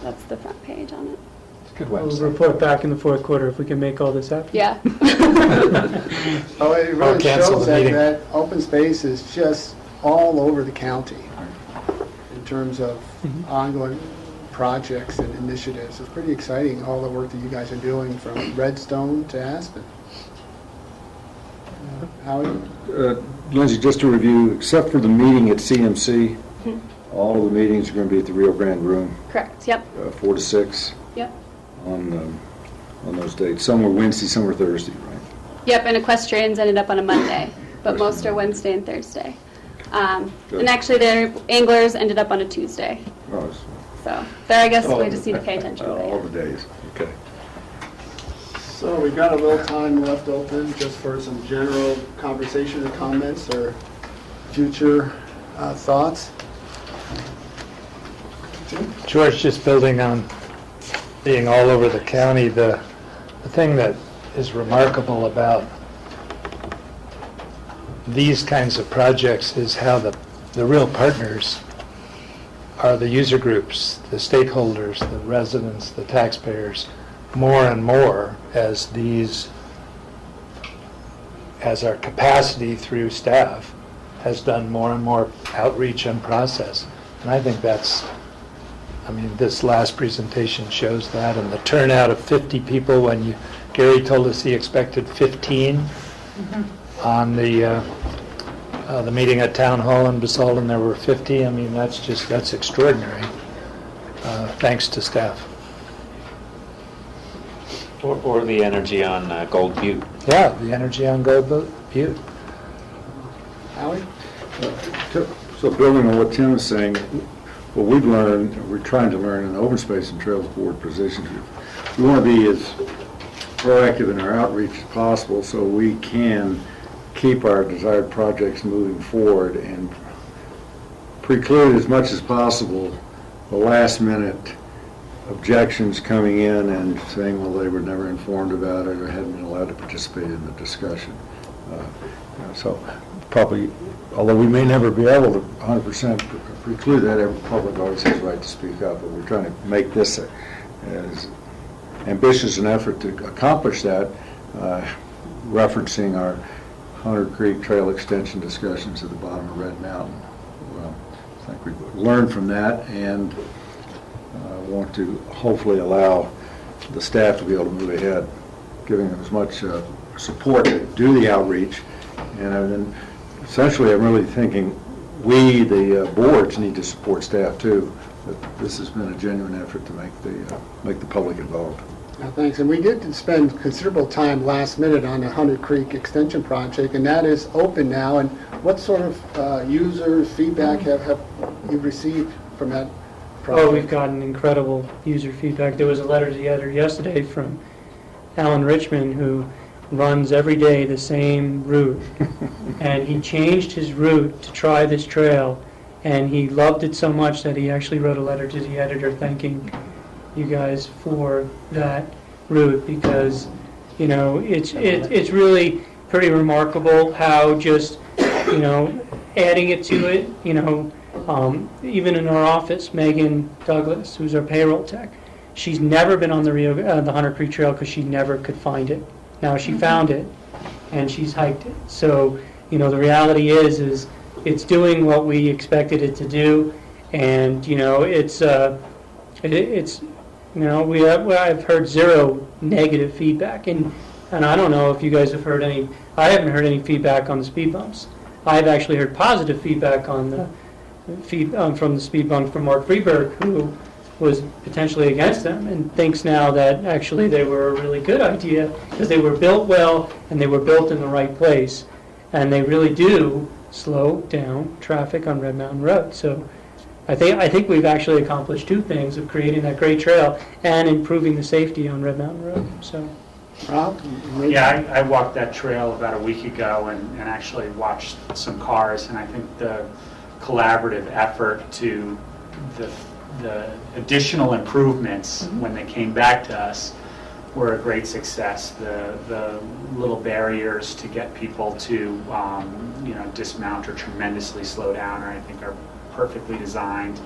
That's the front page on it. It's a good We'll website. report back in the 4th quarter if we can make all this happen. Yeah. Oh, it Or really cancel shows the meeting. that open space is just all over the county in terms of ongoing projects and initiatives. It's pretty exciting, all the work that you guys are doing from Redstone to Aspen. Howie? Lindsay, just to review, except for the meeting at CMC, all of the meetings are going to be at the Rio Grande Room, Correct, yep, 4 to 6 yep. on those dates. Some were Wednesday, some were Thursday, right? Yep, and equestrians ended up on a Monday, but most are Wednesday and Thursday. And actually, their anglers ended up on a Tuesday. Oh, it's- So there, I guess we just need to pay attention to all that. the days, okay. So we've got a little time left open just for some general conversation or comments or future thoughts. George, just building on being all over the county, the thing that is remarkable about these kinds of projects is how the real partners are the user groups, the stakeholders, the residents, the taxpayers, more and more as these as our capacity through staff has done more and more outreach and process. And I think that's, I mean, this last presentation shows that, and the turnout of 50 people when Gary told us he expected 15 on the meeting at Town Hall in Basalt, and there were 50. I mean, that's extraordinary, thanks to staff. Or the energy on Gold Butte. Yeah, the energy on Gold Butte. Howie? So building on what Tim is saying, what we've learned, we're trying to learn in the Open Space and Trails Board positions, we want to be as proactive in our outreach as possible so we can keep our desired projects moving forward and preclude as much as possible the last minute objections coming in and saying, well, they were never informed about it or hadn't been allowed to participate in the discussion. So probably, although we may never be able to 100% preclude that, every public always has a right to speak up, but we're trying to make this as ambitious an effort to accomplish that, referencing our Hunter Creek Trail Extension discussions at the bottom of Red Mountain. Well, I think we've learned from that and want to hopefully allow the staff to be able to move ahead, giving them as much support to do the outreach. And then essentially I'm really thinking we, the boards, need to support staff too. But this has been a genuine effort to make the public involved. Thanks. And we did spend considerable time last minute on the Hunter Creek Extension project, and that is open now. And what sort of user feedback have you received from that project? Oh, we've gotten incredible user feedback. There was a letter to the editor yesterday from Alan Richmond, who runs every day the same route. And he changed his route to try this trail, and he loved it so much that he actually wrote a letter to the editor thanking you guys for that route, because you know it's really pretty remarkable how just adding it to it, even in our office, Megan Douglas, who's our payroll tech, she's never been on the Hunter Creek Trail because she never could find it. Now she found it and she's hiked it. So the reality is it's doing what we expected it to do, and I've heard zero negative feedback, and I don't know if you guys have heard any. I haven't heard any feedback on the speed bumps. I've actually heard positive feedback on the from the speed bumps from Mark Freeberg, who was potentially against them and thinks now that actually they were a really good idea because they were built well and they were built in the right place, and they really do slow down traffic on Red Mountain Road. So I think we've actually accomplished two things of creating that great trail and improving the safety on Red Mountain Road. So, Rob? Yeah, I walked that trail about a week ago and actually watched some cars, and I think the collaborative effort to the additional improvements when they came back to us were a great success. The little barriers to get people to dismount or tremendously slow down, I think, are perfectly designed,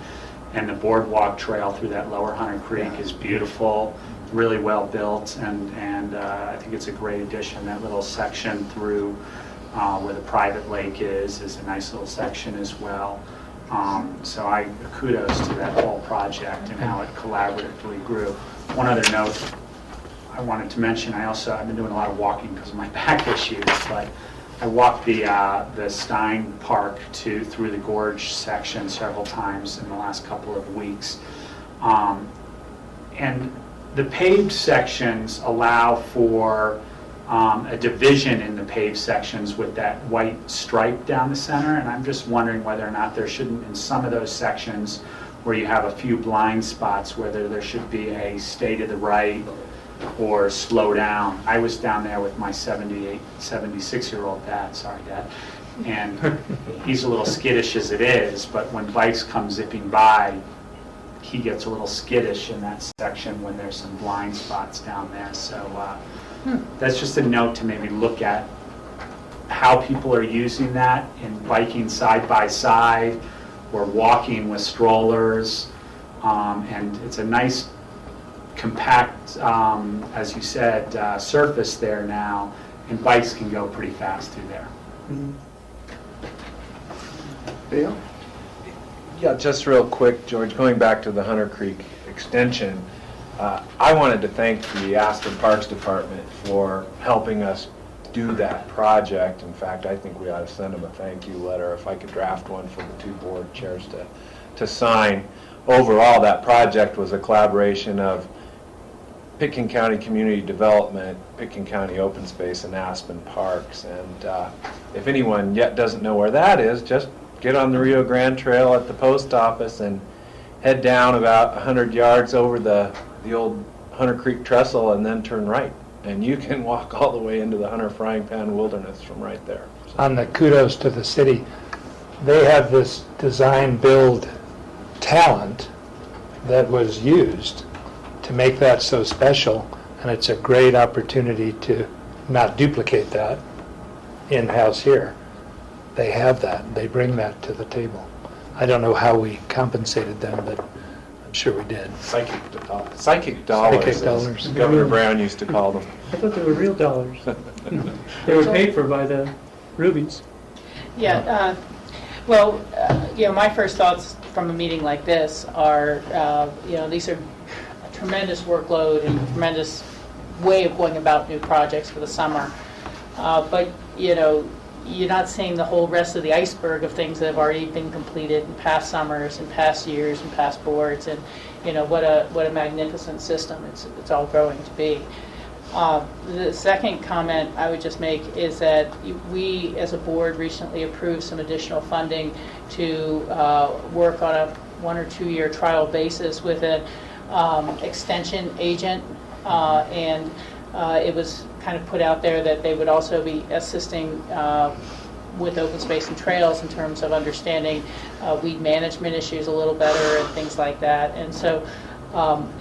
and the boardwalk trail through that lower Hunter Creek is beautiful, really well built, and I think it's a great addition. That little section through where the private lake is a nice little section as well. So I kudos to that whole project and how it collaboratively grew. One other note I wanted to mention, I've been doing a lot of walking because of my back issues, but I walked the Stein Park through the gorge section several times in the last couple of weeks. And the paved sections allow for a division in the paved sections with that white stripe down the center, and I'm just wondering whether or not there shouldn't, in some of those sections where you have a few blind spots, whether there should be a stay to the right or slow down. I was down there with my 76-year-old dad, sorry Dad, and he's a little skittish as it is, but when bikes come zipping by, he gets a little skittish in that section when there's some blind spots down there. So that's just a note to maybe look at how people are using that in biking side by side or walking with strollers, and it's a nice compact, as you said, surface there now, and bikes can go pretty fast through there. Dale? Yeah, just real quick, George, going back to the Hunter Creek extension, I wanted to thank the Aspen Parks Department for helping us do that project. In fact, I think we ought to send them a thank you letter, if I could draft one for the two board chairs to sign. Overall, that project was a collaboration of Pitkin County Community Development, Pitkin County Open Space, and Aspen Parks. And if anyone yet doesn't know where that is, just get on the Rio Grande Trail at the post office and head down about 100 yards over the old Hunter Creek Trestle and then turn right. And you can walk all the way into the Hunter Frying Pan Wilderness from right there. On the kudos to the city, they have this design-build talent that was used to make that so special, and it's a great opportunity to not duplicate that in-house here. They have that, they bring that to the table. I don't know how we compensated them, but I'm sure we did. Psychic dollars. Psychic dollars. as Governor Brown used to call them. I thought they were real dollars. They were paid for by the rubies. Yeah, well, my first thoughts from a meeting like this are, these are a tremendous workload and tremendous way of going about new projects for the summer. But, you're not seeing the whole rest of the iceberg of things that have already been completed in past summers and past years and past boards, and what a magnificent system it's all growing to be. The second comment I would just make is that we as a board recently approved some additional funding to work on a 1 or 2 year trial basis with an extension agent, and it was kind of put out there that they would also be assisting with open space and trails in terms of understanding weed management issues a little better and things like that. And so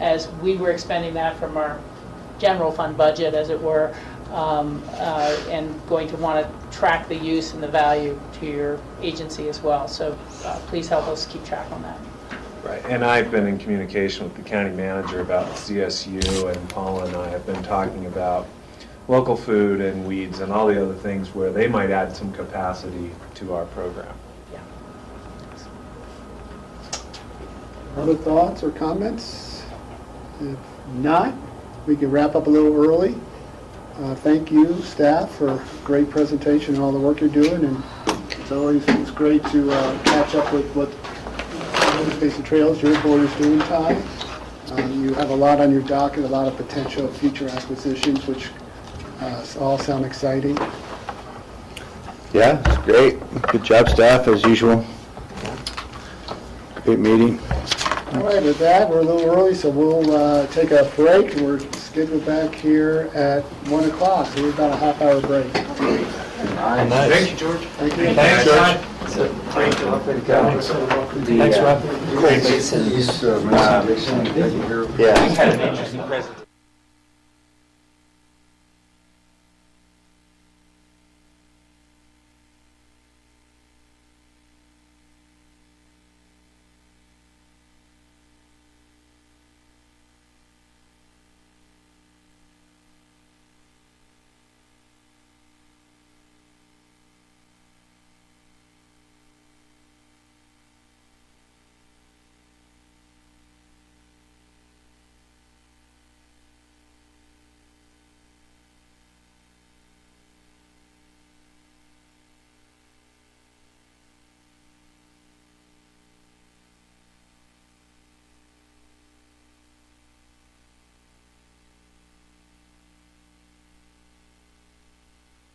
as we were expending that from our general fund budget, as it were, and going to want to track the use and the value to your agency as well. So please help us keep track on that. Right, and I've been in communication with the county manager about CSU, and Paula and I have been talking about local food and weeds and all the other things where they might add some capacity to our program. Yeah. Other thoughts or comments? If not, we can wrap up a little early. Thank you, staff, for a great presentation and all the work you're doing. And it's great to catch up with what Open Space and Trails your board is doing, Ty. You have a lot on your docket, a lot of potential future acquisitions, which all sound exciting. Yeah, it's great. Good job, staff, as usual. Great meeting. All right, with that, we're a little early, so we'll take a break. We're scheduled back here at 1 o'clock, so we're about a half-hour break. Nice. Thank you, George. Thank you. Thanks, George. Thanks, Rob. Yeah. Had an interesting presentation.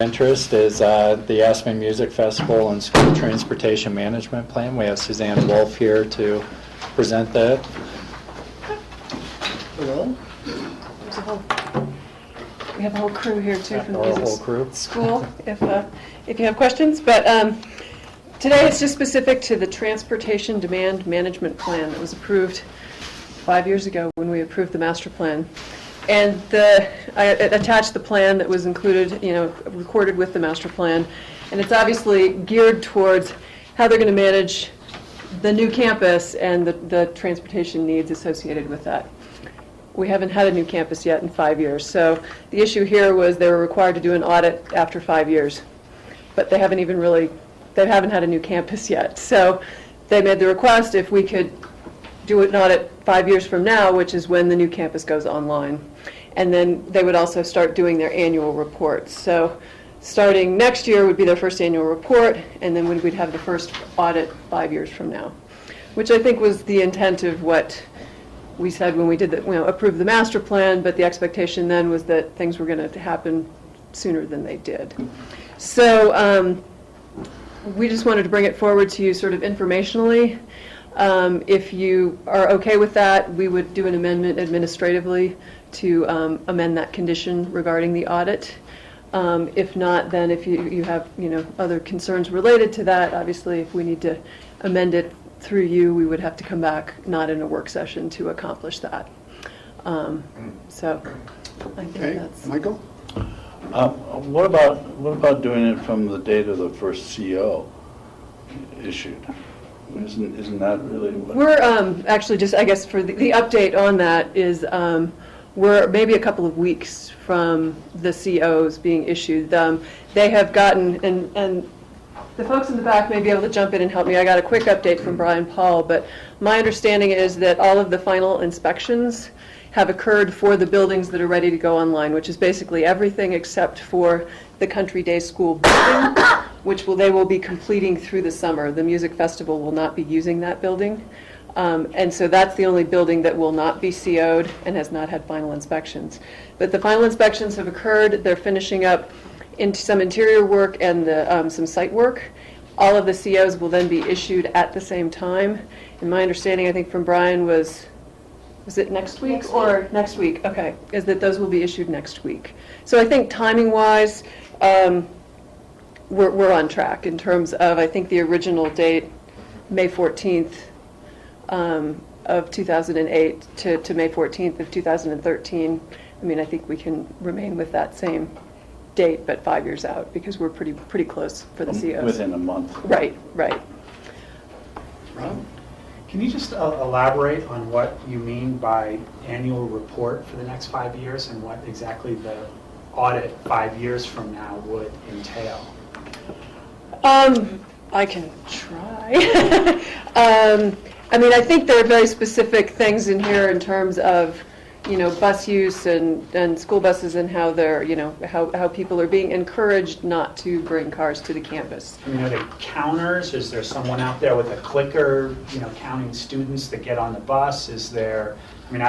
Interest is the Aspen Music Festival and School Transportation Management Plan. We have Suzanne Wolf here to present that. Hello? We have a whole crew here too from the Our whole business crew. school, if you have questions. But today it's just specific to the Transportation Demand Management Plan that was approved 5 years ago when we approved the master plan. And I attached the plan that was included, recorded with the master plan. And it's obviously geared towards how they're going to manage the new campus and the transportation needs associated with that. We haven't had a new campus yet in 5 years. So the issue here was they were required to do an audit after 5 years, but they haven't had a new campus yet. So they made the request if we could do an audit 5 years from now, which is when the new campus goes online. And then they would also start doing their annual reports. So starting next year would be their first annual report, and then we'd have the first audit 5 years from now, which I think was the intent of what we said when we did approved the master plan, but the expectation then was that things were going to happen sooner than they did. So we just wanted to bring it forward to you sort of informationally. If you are okay with that, we would do an amendment administratively to amend that condition regarding the audit. If not, then if you have other concerns related to that, obviously if we need to amend it through you, we would have to come back, not in a work session, to accomplish that. So I think Okay, that's... Michael? What about doing it from the date of the first CO issued? Isn't that really what? We're actually just, I guess, for the update on that is we're maybe a couple of weeks from the COs being issued. They have gotten, and the folks in the back may be able to jump in and help me. I got a quick update from Brian Paul, but my understanding is that all of the final inspections have occurred for the buildings that are ready to go online, which is basically everything except for the Country Day School building, which they will be completing through the summer. The music festival will not be using that building. And so that's the only building that will not be CO'd and has not had final inspections. But the final inspections have occurred. They're finishing up into some interior work and some site work. All of the COs will then be issued at the same time. And my understanding, I think from Brian, was it next week? Next week, okay, is that those will be issued next week. So I think timing-wise, we're on track in terms of, I think the original date, May 14th of 2008 to May 14th of 2013. I mean, I think we can remain with that same date, but 5 years out, because we're pretty close for the COs. Within a month. Right. Rob? Can you just elaborate on what you mean by annual report for the next 5 years and what exactly the audit 5 years from now would entail? I can try. I mean, I think there are very specific things in here in terms of, bus use and school buses and how they're, how people are being encouraged not to bring cars to the campus. I mean, are they counters? Is there someone out there with a clicker, counting students that get on the bus? Is there, I mean,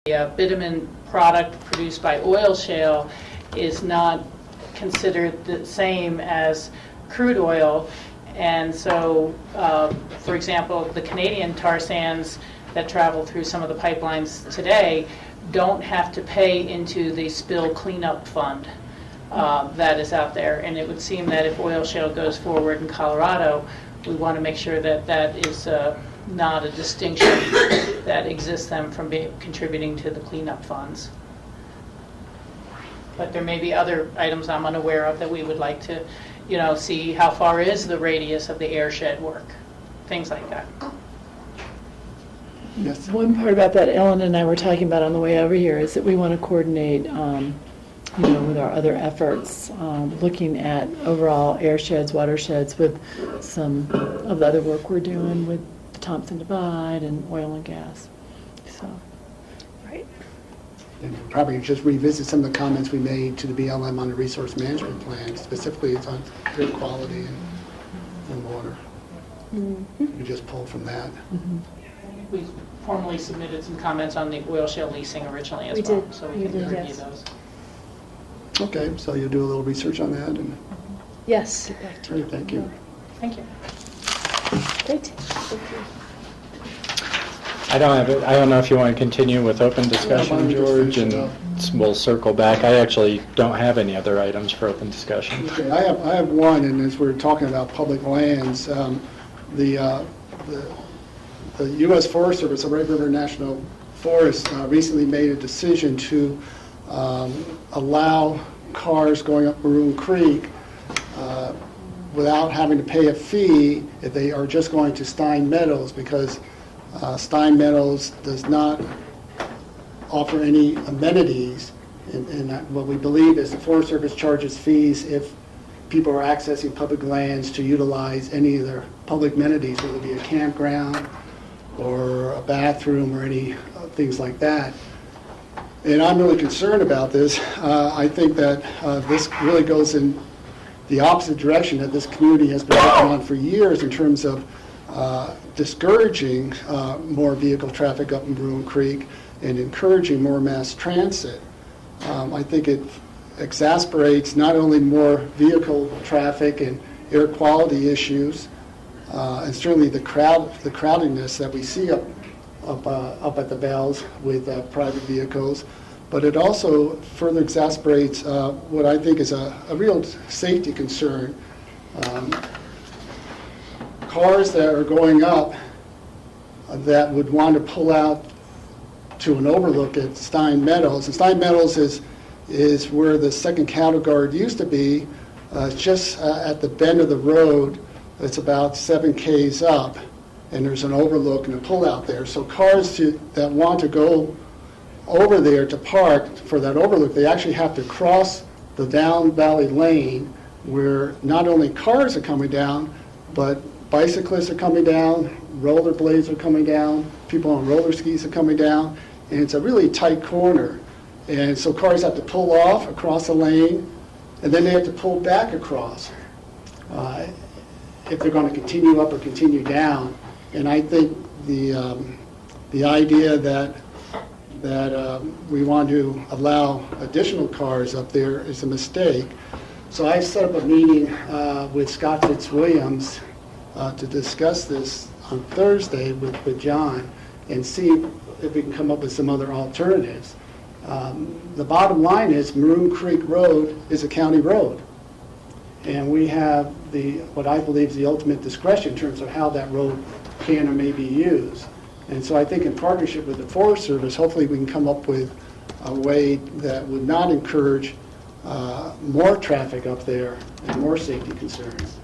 Bitumen product produced by oil shale is not considered the same as crude oil. And so, for example, the Canadian tar sands that travel through some of the pipelines today don't have to pay into the spill cleanup fund that is out there. And it would seem that if oil shale goes forward in Colorado, we want to make sure that that is not a distinction that exists them from contributing to the cleanup funds. But there may be other items I'm unaware of that we would like to, see how far is the radius of the airshed work, things like that. Yes. One part about that Ellen and I were talking about on the way over here is that we want to coordinate, with our other efforts, looking at overall airsheds, watersheds with some of the other work we're doing with the Thompson Divide and oil and gas. So, right. And probably just revisit some of the comments we made to the BLM on the resource management plan, specifically it's on air quality and water. You just pull from that. We formally submitted some comments on the oil shale leasing originally as We well, did. so We we can did, review yes. those. Okay, so you'll do a little research on that, and Yes. great, thank you. Thank you. Great. Thank you. I don't know if you want to continue with open discussion, why don't we just George, finish and it we'll circle back. I actually don't have any other items for open discussion. Okay, I have one, and as we're talking about public lands, the U.S. Forest Service, the Red River National Forest, recently made a decision to allow cars going up Maroon Creek without having to pay a fee if they are just going to Stein Meadows, because Stein Meadows does not offer any amenities, and what we believe is the Forest Service charges fees if people are accessing public lands to utilize any of their public amenities, whether it be a campground or a bathroom or any things like that. And I'm really concerned about this. I think that this really goes in the opposite direction that this community has been working on for years in terms of discouraging more vehicle traffic up in Maroon Creek and encouraging more mass transit. I think it exasperates not only more vehicle traffic and air quality issues, and certainly the crowdedness that we see up at the Bells with private vehicles, but it also further exasperates what I think is a real safety concern. Cars that are going up that would want to pull out to an overlook at Stein Meadows. And Stein Meadows is where the second cattle guard used to be. It's just at the bend of the road. It's about 7 Ks up. and there's an overlook and a pullout there. So cars that want to go over there to park for that overlook, they actually have to cross the down valley lane where not only cars are coming down, but bicyclists are coming down, rollerblades are coming down, people on roller skis are coming down, and it's a really tight corner. And so cars have to pull off across the lane, and then they have to pull back across if they're going to continue up or continue down. And I think the idea that we want to allow additional cars up there is a mistake. So I set up a meeting with Scott Fitzwilliams to discuss this on Thursday with John and see if we can come up with some other alternatives. The bottom line is Maroon Creek Road is a county road. And we have what I believe is the ultimate discretion in terms of how that road can or may be used. And so I think in partnership with the Forest Service, hopefully we can come up with a way that would not encourage more traffic up there and more safety concerns.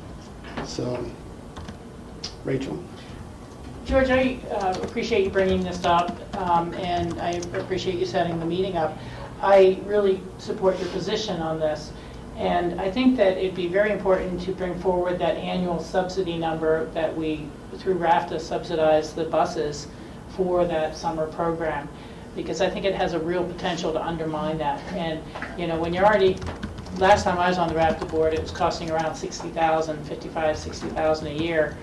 So, Rachel? George, I appreciate you bringing this up, and I appreciate you setting the meeting up. I really support your position on this, and I think that it'd be very important to bring forward that annual subsidy number that we, through RAFTA, subsidize the buses for that summer program, because I think it has a real potential to undermine that. And, you know, when you're already, last time I was on the RAFTA board, it was costing around $60,000, $60,000 a year.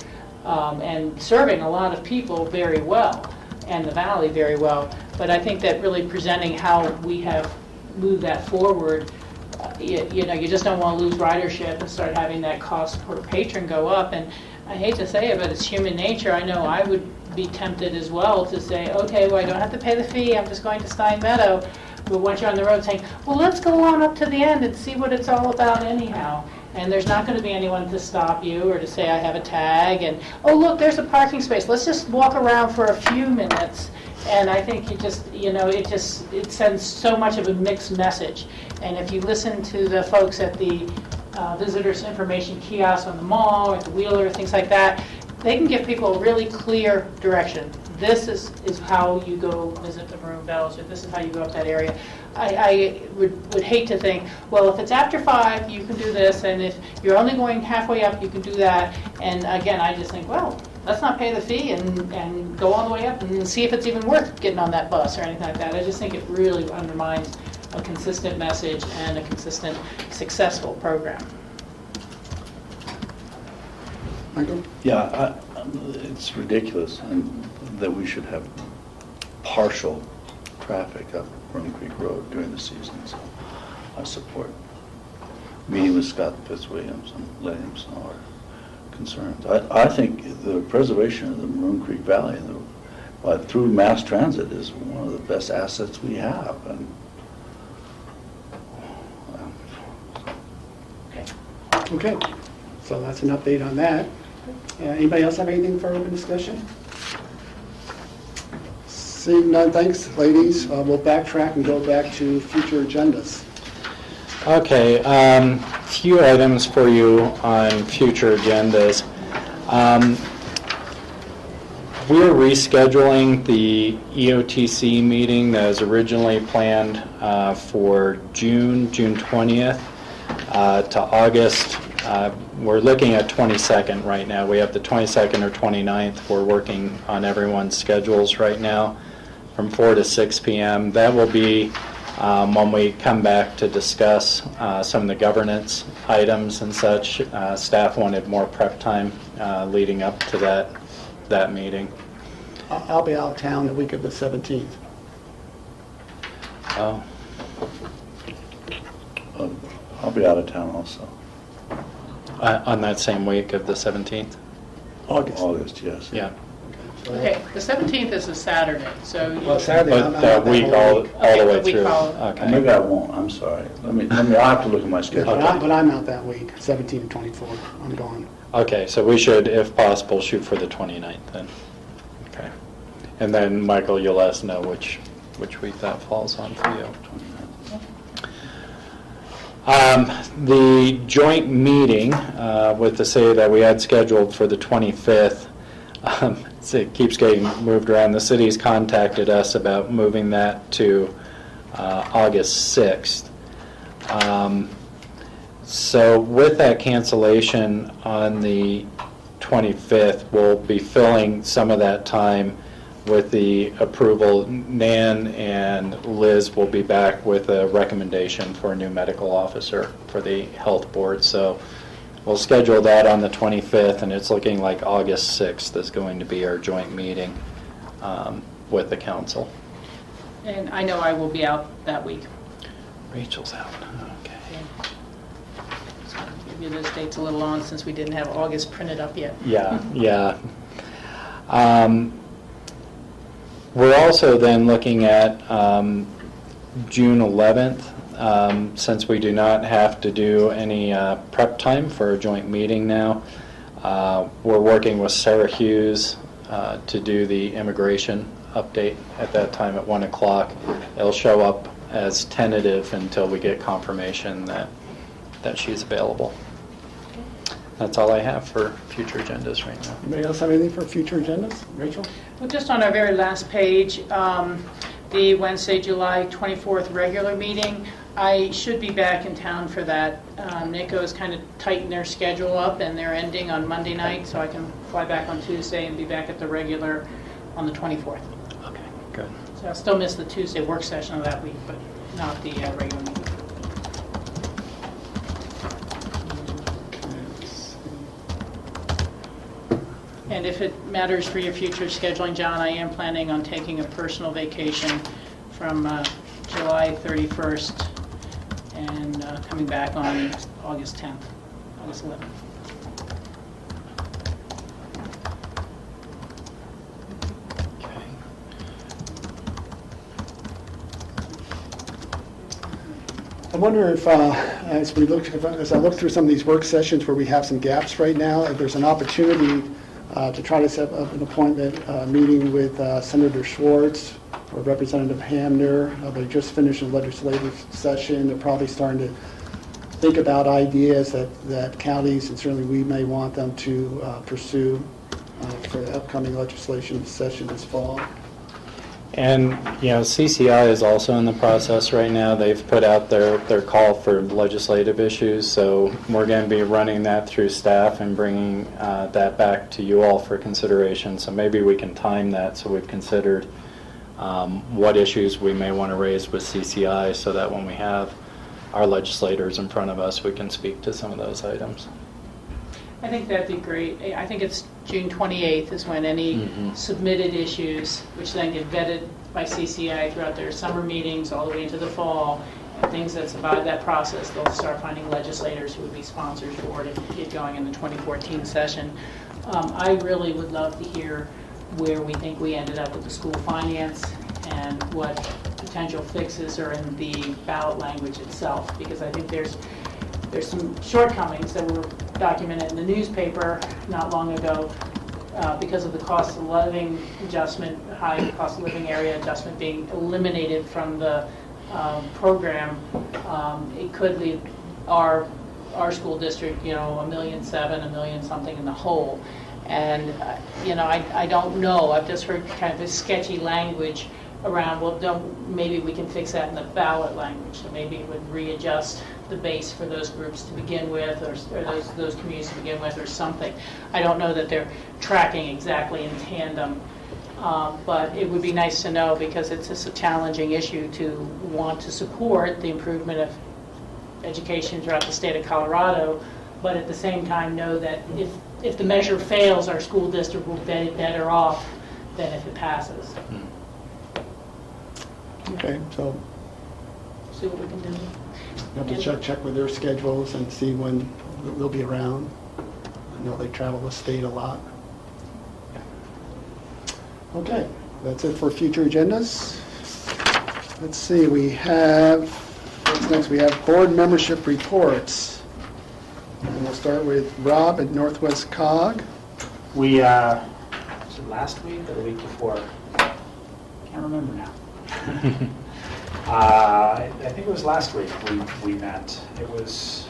And serving a lot of people very well, and the valley very well. But I think that really presenting how we have moved that forward, you know, you just don't want to lose ridership and start having that cost per patron go up. And I hate to say it, but it's human nature. I know I would be tempted as well to say, okay, well, I don't have to pay the fee, I'm just going to Stein Meadow. But once you're on the road saying, well, let's go on up to the end and see what it's all about anyhow. And there's not going to be anyone to stop you or to say I have a tag and, oh, look, there's a parking space. Let's just walk around for a few minutes. And I think you just, you know, it sends so much of a mixed message. And if you listen to the folks at the visitors information kiosk on the mall or at the Wheeler, things like that, they can give people a really clear direction. This is how you go visit the Maroon Bells, or this is how you go up that area. I would hate to think, well, if it's after 5, you can do this, and if you're only going halfway up, you can do that. And again, I just think, well, let's not pay the fee and go all the way up and see if it's even worth getting on that bus or anything like that. I just think it really undermines a consistent message and a consistent, successful program. Michael? Yeah, it's ridiculous that we should have partial traffic up Maroon Creek Road during the season, so I support meeting with Scott Fitzwilliams and letting him know our concerns. I think the preservation of the Maroon Creek Valley through mass transit is one of the best assets we have. And Okay, so that's an update on that. Anybody else have anything for open discussion? Seeing none, thanks, ladies. We'll backtrack and go back to future agendas. Okay, few items for you on future agendas. We're rescheduling the EOTC meeting that was originally planned for June 20th to August. We're looking at 22nd right now. We have the 22nd or 29th. We're working on everyone's schedules right now from 4 to 6 p.m. That will be when we come back to discuss some of the governance items and such. Staff wanted more prep time leading up to that meeting. I'll be out of town the week of the 17th. Oh. I'll be out of town also. On that same week of the 17th? August, yes. Yeah. Okay, the 17th is a Saturday, so. Well, Saturday, I'm But out that that week whole all the way the week through? following. Okay. Maybe I won't, I'm sorry. I'll have to look at my Yeah, schedule. but I'm out that week, 17 and 24. I'm gone. Okay, so we should, if possible, shoot for the 29th then. Okay. And then, Michael, you'll let us know which week that falls on for you. The joint meeting with the city that we had scheduled for the 25th, it keeps getting moved around. The city's contacted us about moving that to August 6th. So with that cancellation on the 25th, we'll be filling some of that time with the approval. Nan and Liz will be back with a recommendation for a new medical officer for the health board. So we'll schedule that on the 25th, and it's looking like August 6th is going to be our joint meeting with the council. And I know I will be out that week. Rachel's out. Okay. So I'll give you those dates a little on since we didn't have August printed up yet. Yeah, yeah. We're also then looking at June 11th, since we do not have to do any prep time for a joint meeting now. We're working with Sarah Hughes to do the immigration update at that time at 1 o'clock. It'll show up as tentative until we get confirmation that she's available. That's all I have for future agendas right now. Anybody else have anything for future agendas? Rachel? Well, just on our very last page, the Wednesday, July 24th regular meeting, I should be back in town for that. NICO has kind of tightened their schedule up, and they're ending on Monday night, so I can fly back on Tuesday and be back at the regular on the 24th. Okay, good. So I'll still miss the Tuesday work session of that week, but not the regular meeting. And if it matters for your future scheduling, John, I am planning on taking a personal vacation from July 31st and coming back on August 10th, August 11th. Okay. I wonder if, as I look through some of these work sessions where we have some gaps right now, if there's an opportunity to try to set up an appointment meeting with Senator Schwartz or Representative Hamner. They just finished a legislative session. They're probably starting to think about ideas that counties, and certainly we may want them to pursue for the upcoming legislation session this fall. And, CCI is also in the process right now. They've put out their call for legislative issues, so we're going to be running that through staff and bringing that back to you all for consideration. So maybe we can time that so we've considered what issues we may want to raise with CCI so that when we have our legislators in front of us, we can speak to some of those items. I think that'd be great. I think it's June 28th is when any submitted issues, which then get vetted by CCI throughout their summer meetings all the way into the fall, and things that survive that process, they'll start finding legislators who would be sponsors for it and get going in the 2014 session. I really would love to hear where we think we ended up with the school finance and what potential fixes are in the ballot language itself, because I think there's some shortcomings that were documented in the newspaper not long ago because of the cost of living adjustment, high cost of living area adjustment being eliminated from the program. It could leave our school district, $1.7 million, $1 million something in the hole. And, I don't know. I've just heard kind of this sketchy language around, maybe we can fix that in the ballot language. So maybe it would readjust the base for those groups to begin with, or those communities to begin with, or something. I don't know that they're tracking exactly in tandem, but it would be nice to know, because it's just a challenging issue to want to support the improvement of education throughout the state of Colorado, but at the same time know that if the measure fails, our school district will be better off than if it passes. Okay, so See what we can do. you have to check with their schedules and see when we'll be around. I know they travel the state a lot. Okay, that's it for future agendas. Let's see, what's next? We have board membership reports. And we'll start with Rob at Northwest COG. We, was it last week or the week before? Can't remember now. I think it was last week we met. It was,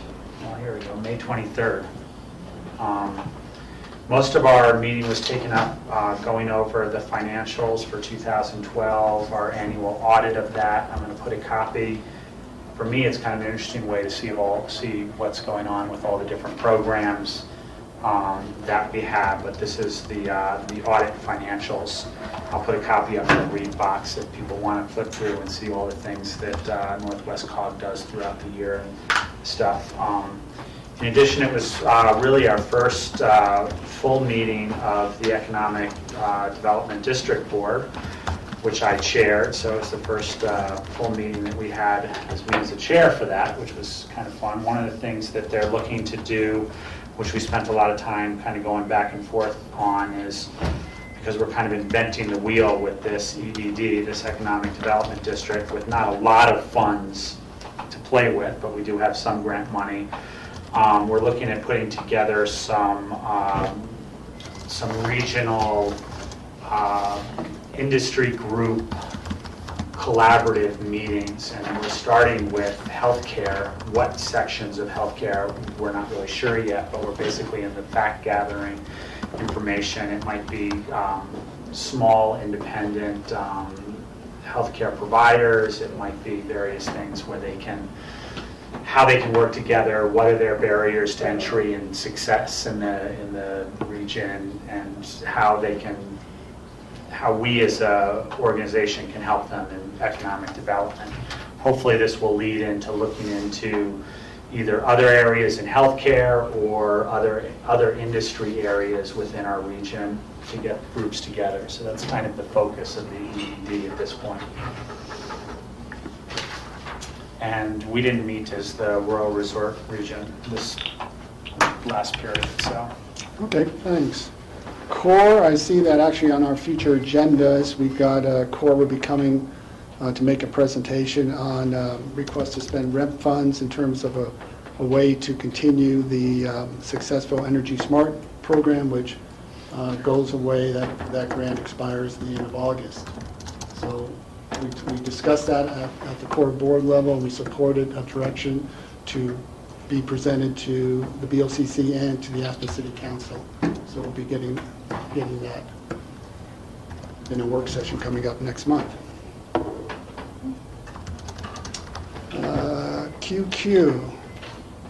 here we go, May 23rd. Most of our meeting was taken up going over the financials for 2012, our annual audit of that. I'm going to put a copy. For me, it's kind of an interesting way to see what's going on with all the different programs that we have. But this is the audit financials. I'll put a copy up in the read box if people want to flip through and see all the things that Northwest Cog does throughout the year and stuff. In addition, it was really our first full meeting of the Economic Development District Board, which I chaired. So it's the first full meeting that we had as me as a chair for that, which was kind of fun. One of the things that they're looking to do, which we spent a lot of time kind of going back and forth on, is because we're kind of inventing the wheel with this EDD, this Economic Development District, with not a lot of funds to play with, but we do have some grant money. We're looking at putting together some regional industry group collaborative meetings, and we're starting with healthcare. What sections of healthcare, we're not really sure yet, but we're basically in the fact gathering information. It might be small independent healthcare providers. It might be various things where how they can work together, what are their barriers to entry and success in the region, and how we as an organization can help them in economic development. Hopefully this will lead into looking into either other areas in healthcare or other industry areas within our region to get groups together. So that's kind of the focus of the EED at this point. And we didn't meet as the Rural Resort Region this last period, so. Okay, thanks. CORE, I see that actually on our future agendas, we've got CORE will be coming to make a presentation on request to spend REP funds in terms of a way to continue the successful Energy Smart program, which goes away, that grant expires at the end of August. So we discussed that at the CORE board level, and we supported a direction to be presented to the BOCC and to the Aspen City Council. So we'll be getting that in a work session coming up next month. QQ.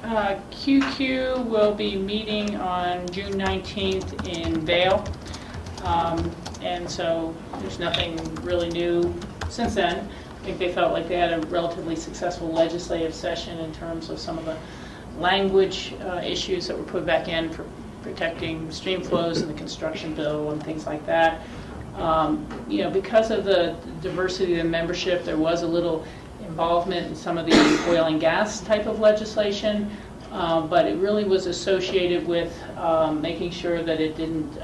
QQ will be meeting on June 19th in Vail. And so there's nothing really new since then. I think they felt like they had a relatively successful legislative session in terms of some of the language issues that were put back in for protecting stream flows in the construction bill and things like that. Because of the diversity of the membership, there was a little involvement in some of the oil and gas type of legislation, but it really was associated with making sure that it didn't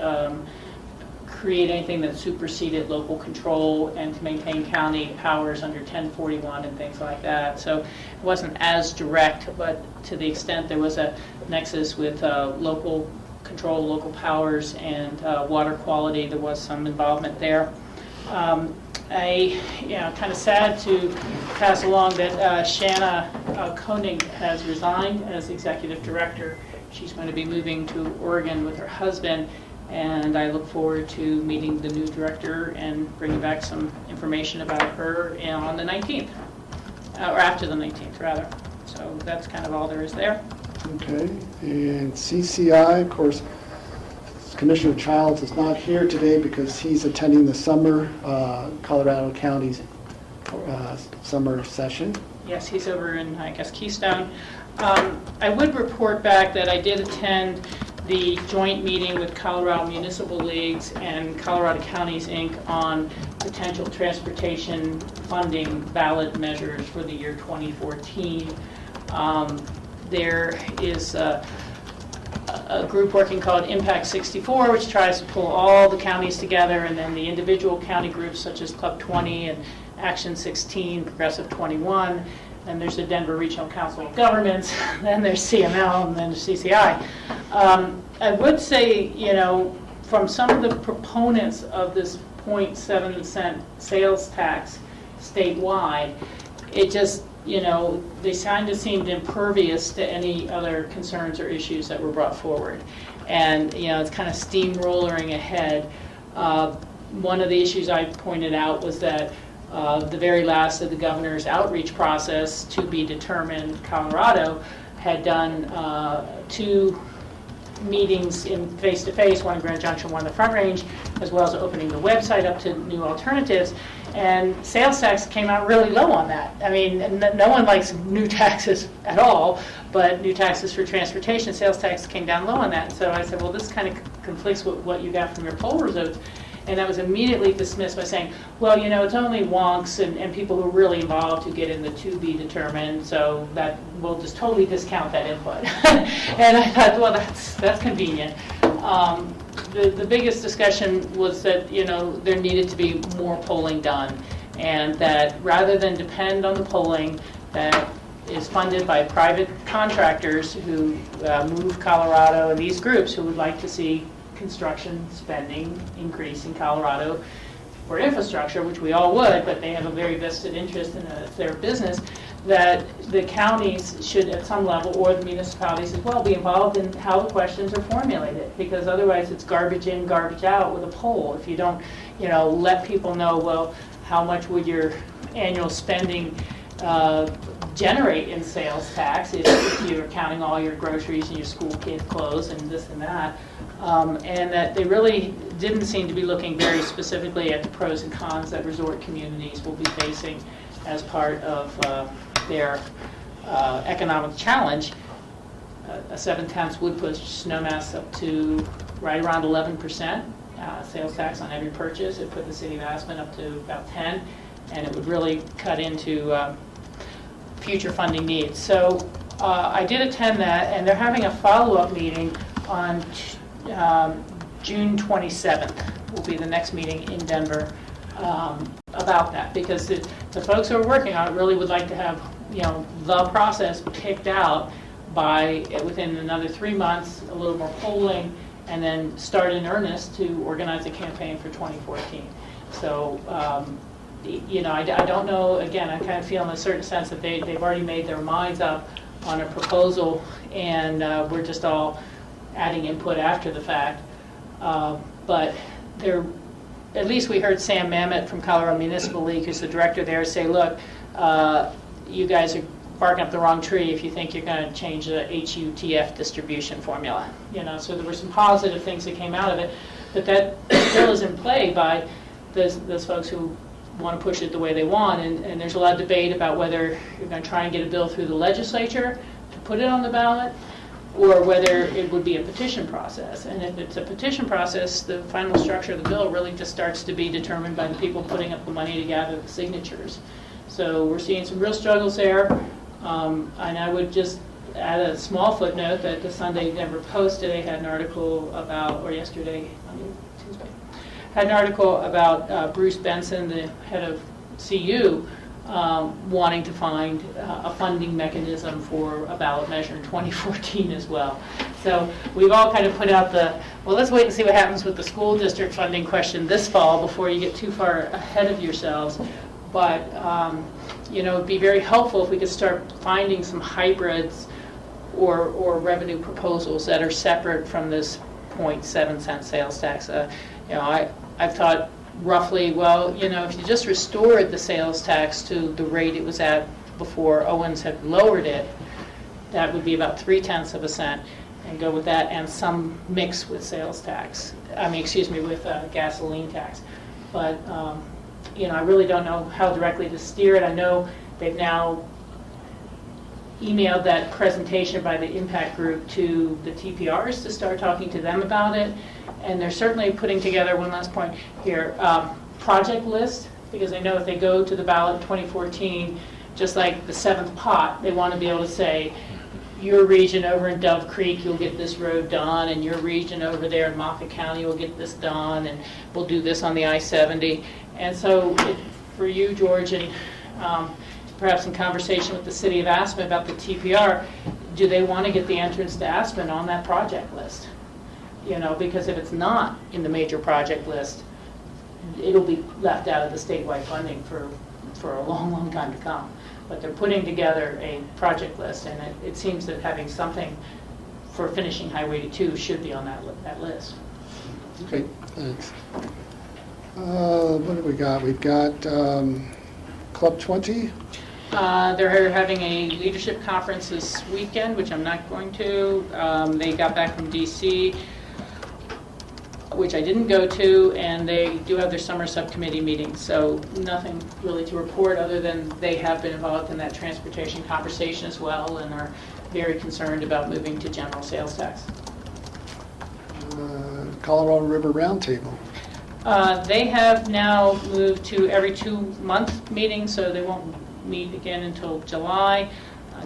create anything that superseded local control and to maintain county powers under 1041 and things like that. So it wasn't as direct, but to the extent there was a nexus with local control, local powers, and water quality, there was some involvement there. Kind of sad to pass along that Shanna Koenig has resigned as executive director. She's going to be moving to Oregon with her husband, and I look forward to meeting the new director and bringing back some information about her on the 19th, or after the 19th, rather. So that's kind of all there is there. Okay, and CCI, of course, Commissioner Childs is not here today because he's attending the summer Colorado County's summer session. Yes, he's over in, I guess, Keystone. I would report back that I did attend the joint meeting with Colorado Municipal Leagues and Colorado Counties, Inc. on potential transportation funding ballot measures for the year 2014. There is a group working called Impact 64, which tries to pull all the counties together, and then the individual county groups such as Club 20 and Action 16, Progressive 21. Then there's the Denver Regional Council of Governments, then there's CML, and then there's CCI. I would say, from some of the proponents of this 0.7 cent sales tax statewide, it just, they kind of seemed impervious to any other concerns or issues that were brought forward. and, it's kind of steamrollering ahead. One of the issues I pointed out was that the very last of the governor's outreach process, to be determined, Colorado had done 2 meetings in face-to-face, one in Grand Junction, one in the Front Range, as well as opening the website up to new alternatives. And sales tax came out really low on that. I mean, no one likes new taxes at all, but new taxes for transportation, sales tax came down low on that. So I said, well, this kind of conflicts with what you got from your poll results. And that was immediately dismissed by saying, well, it's only wonks and people who are really involved who get in the to be determined, so that we'll just totally discount that input. And I thought, well, that's convenient. The biggest discussion was that, there needed to be more polling done, and that rather than depend on the polling that is funded by private contractors who move Colorado, and these groups who would like to see construction spending increase in Colorado for infrastructure, which we all would, but they have a very vested interest in their business, that the counties should at some level, or the municipalities as well, be involved in how the questions are formulated, because otherwise it's garbage in, garbage out with a poll. If you don't, let people know, well, how much would your annual spending generate in sales tax if you're counting all your groceries and your school kids' clothes and this and that. And that they really didn't seem to be looking very specifically at the pros and cons that resort communities will be facing as part of their economic challenge. A 7/10 would push Snowmass up to right around 11% sales tax on every purchase. It put the city of Aspen up to about 10, and it would really cut into future funding needs. So I did attend that, and they're having a follow-up meeting on June 27th will be the next meeting in Denver about that, because the folks who are working on it really would like to have the process picked out by within another 3 months, a little more polling, and then start in earnest to organize a campaign for 2014. So I don't know, again, I kind of feel in a certain sense that they've already made their minds up on a proposal, and we're just all adding input after the fact. But at least we heard Sam Mamet from Colorado Municipal League, who's the director there, say, look, you guys are barking up the wrong tree if you think you're going to change the HUTF distribution formula. So there were some positive things that came out of it, but that still is in play by those folks who want to push it the way they want, and there's a lot of debate about whether you're going to try and get a bill through the legislature to put it on the ballot, or whether it would be a petition process. And if it's a petition process, the final structure of the bill really just starts to be determined by the people putting up the money to gather the signatures. So we're seeing some real struggles there. And I would just add a small footnote that the Sunday Denver Post today had an article about, or yesterday, Tuesday, had an article about Bruce Benson, the head of CU, wanting to find a funding mechanism for a ballot measure in 2014 as well. So we've all kind of put out well, let's wait and see what happens with the school district funding question this fall before you get too far ahead of yourselves. But, it'd be very helpful if we could start finding some hybrids or revenue proposals that are separate from this 0.7 cent sales tax. I've thought roughly, well, if you just restored the sales tax to the rate it was at before Owens had lowered it, that would be about 0.3 cents, and go with that and some mix with sales tax. With gasoline tax. But, I really don't know how directly to steer it. I know they've now emailed that presentation by the impact group to the TPRs to start talking to them about it. And they're certainly putting together, one last point here, project list, because I know if they go to the ballot in 2014, just like the 7th pot, they want to be able to say, your region over in Dove Creek, you'll get this road done, and your region over there in Moffett County will get this done, and we'll do this on the I-70. And so for you, George, and perhaps in conversation with the city of Aspen about the TPR, do they want to get the entrance to Aspen on that project list? Because if it's not in the major project list, it'll be left out of the statewide funding for a long, long time to come. But they're putting together a project list, and it seems that having something for finishing Highway 82 should be on that list. Okay, thanks. What do we got? We've got Club 20. They're having a leadership conference this weekend, which I'm not going to. They got back from DC, which I didn't go to, and they do have their summer subcommittee meeting, so nothing really to report other than they have been involved in that transportation conversation as well and are very concerned about moving to general sales tax. Colorado River Roundtable. They have now moved to every 2-month meeting, so they won't meet again until July.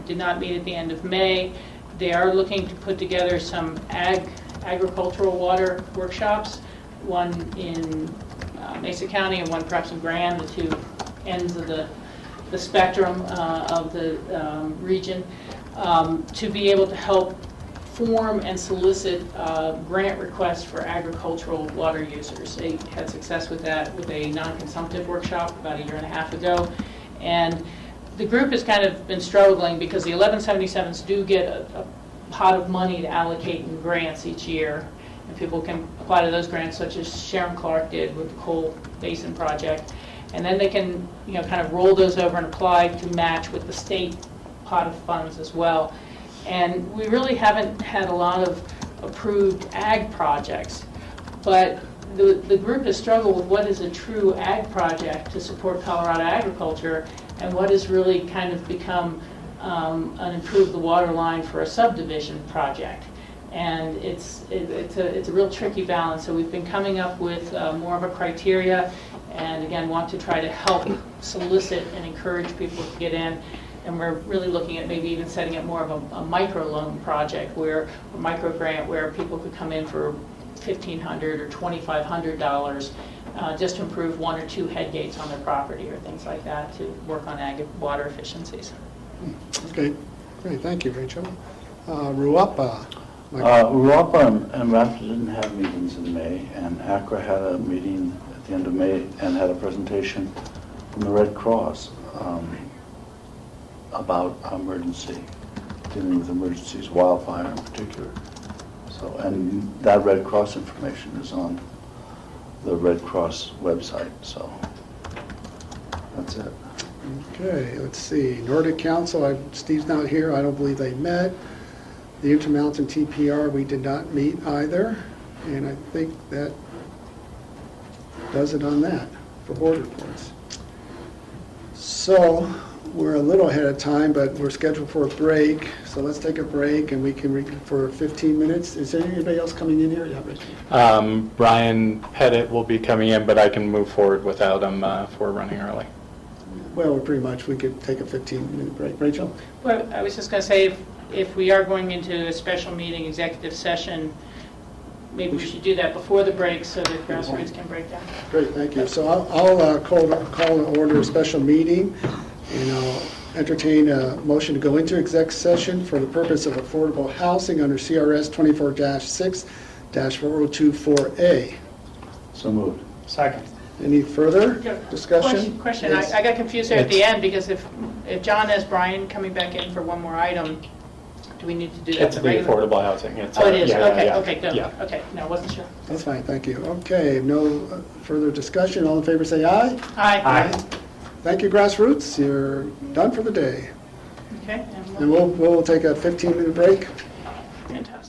Did not meet at the end of May. They are looking to put together some agricultural water workshops, one in Mesa County and one perhaps in Grand, the two ends of the spectrum of the region, to be able to help form and solicit grant requests for agricultural water users. They had success with that with a non-consumptive workshop about 1.5 years ago. And the group has kind of been struggling because the 1177s do get a pot of money to allocate in grants each year. And people can apply to those grants, such as Sharon Clark did with the Coal Basin Project. And then they can, kind of roll those over and apply to match with the state pot of funds as well. And we really haven't had a lot of approved ag projects, but the group has struggled with what is a true ag project to support Colorado agriculture and what has really kind of become an improve the water line for a subdivision project. And it's a real tricky balance. So we've been coming up with more of a criteria and again want to try to help solicit and encourage people to get in. And we're really looking at maybe even setting up more of a micro-loan project a micro-grant where people could come in for $1,500 or $2,500 just to improve 1 or 2 head gates on their property or things like that to work on ag water efficiencies. Okay, great, thank you, Rachel. Ruapa. Ruapa and Raptor didn't have meetings in May, and ACRA had a meeting at the end of May and had a presentation from the Red Cross about dealing with emergencies, wildfire in particular. So, and that Red Cross information is on the Red Cross website, so that's it. Okay, let's see, Nordic Council, Steve's not here, I don't believe they met. The Intermountain TPR, we did not meet either, and I think that does it on that for board reports. So, we're a little ahead of time, but we're scheduled for a break, so let's take a break and we can for 15 minutes. Is there anybody else coming in here? Yeah, Rachel. Brian Pettit will be coming in, but I can move forward without him if we're running early. Well, we could take a 15-minute break. Rachel? Well, I was just going to say, if we are going into a special meeting, executive session, maybe we should do that before the break so that grassroots can break down. Great, thank you. So I'll call to order a special meeting, and I'll entertain a motion to go into exec session for the purpose of affordable housing under CRS 24-6-4024A. So moved. Second. Any further discussion? Question. Yes. I got confused there at the end because if John has Brian coming back in for one more item, do we need to do that? It's the affordable housing. It's Oh, it is? yeah, Okay, yeah, okay, good. yeah. Okay, no, I wasn't sure. That's fine, thank you. Okay, no further discussion. All in favor say aye. Aye. Thank you, Grassroots. You're done for the day. Okay. And we'll take a 15-minute break. Fantastic.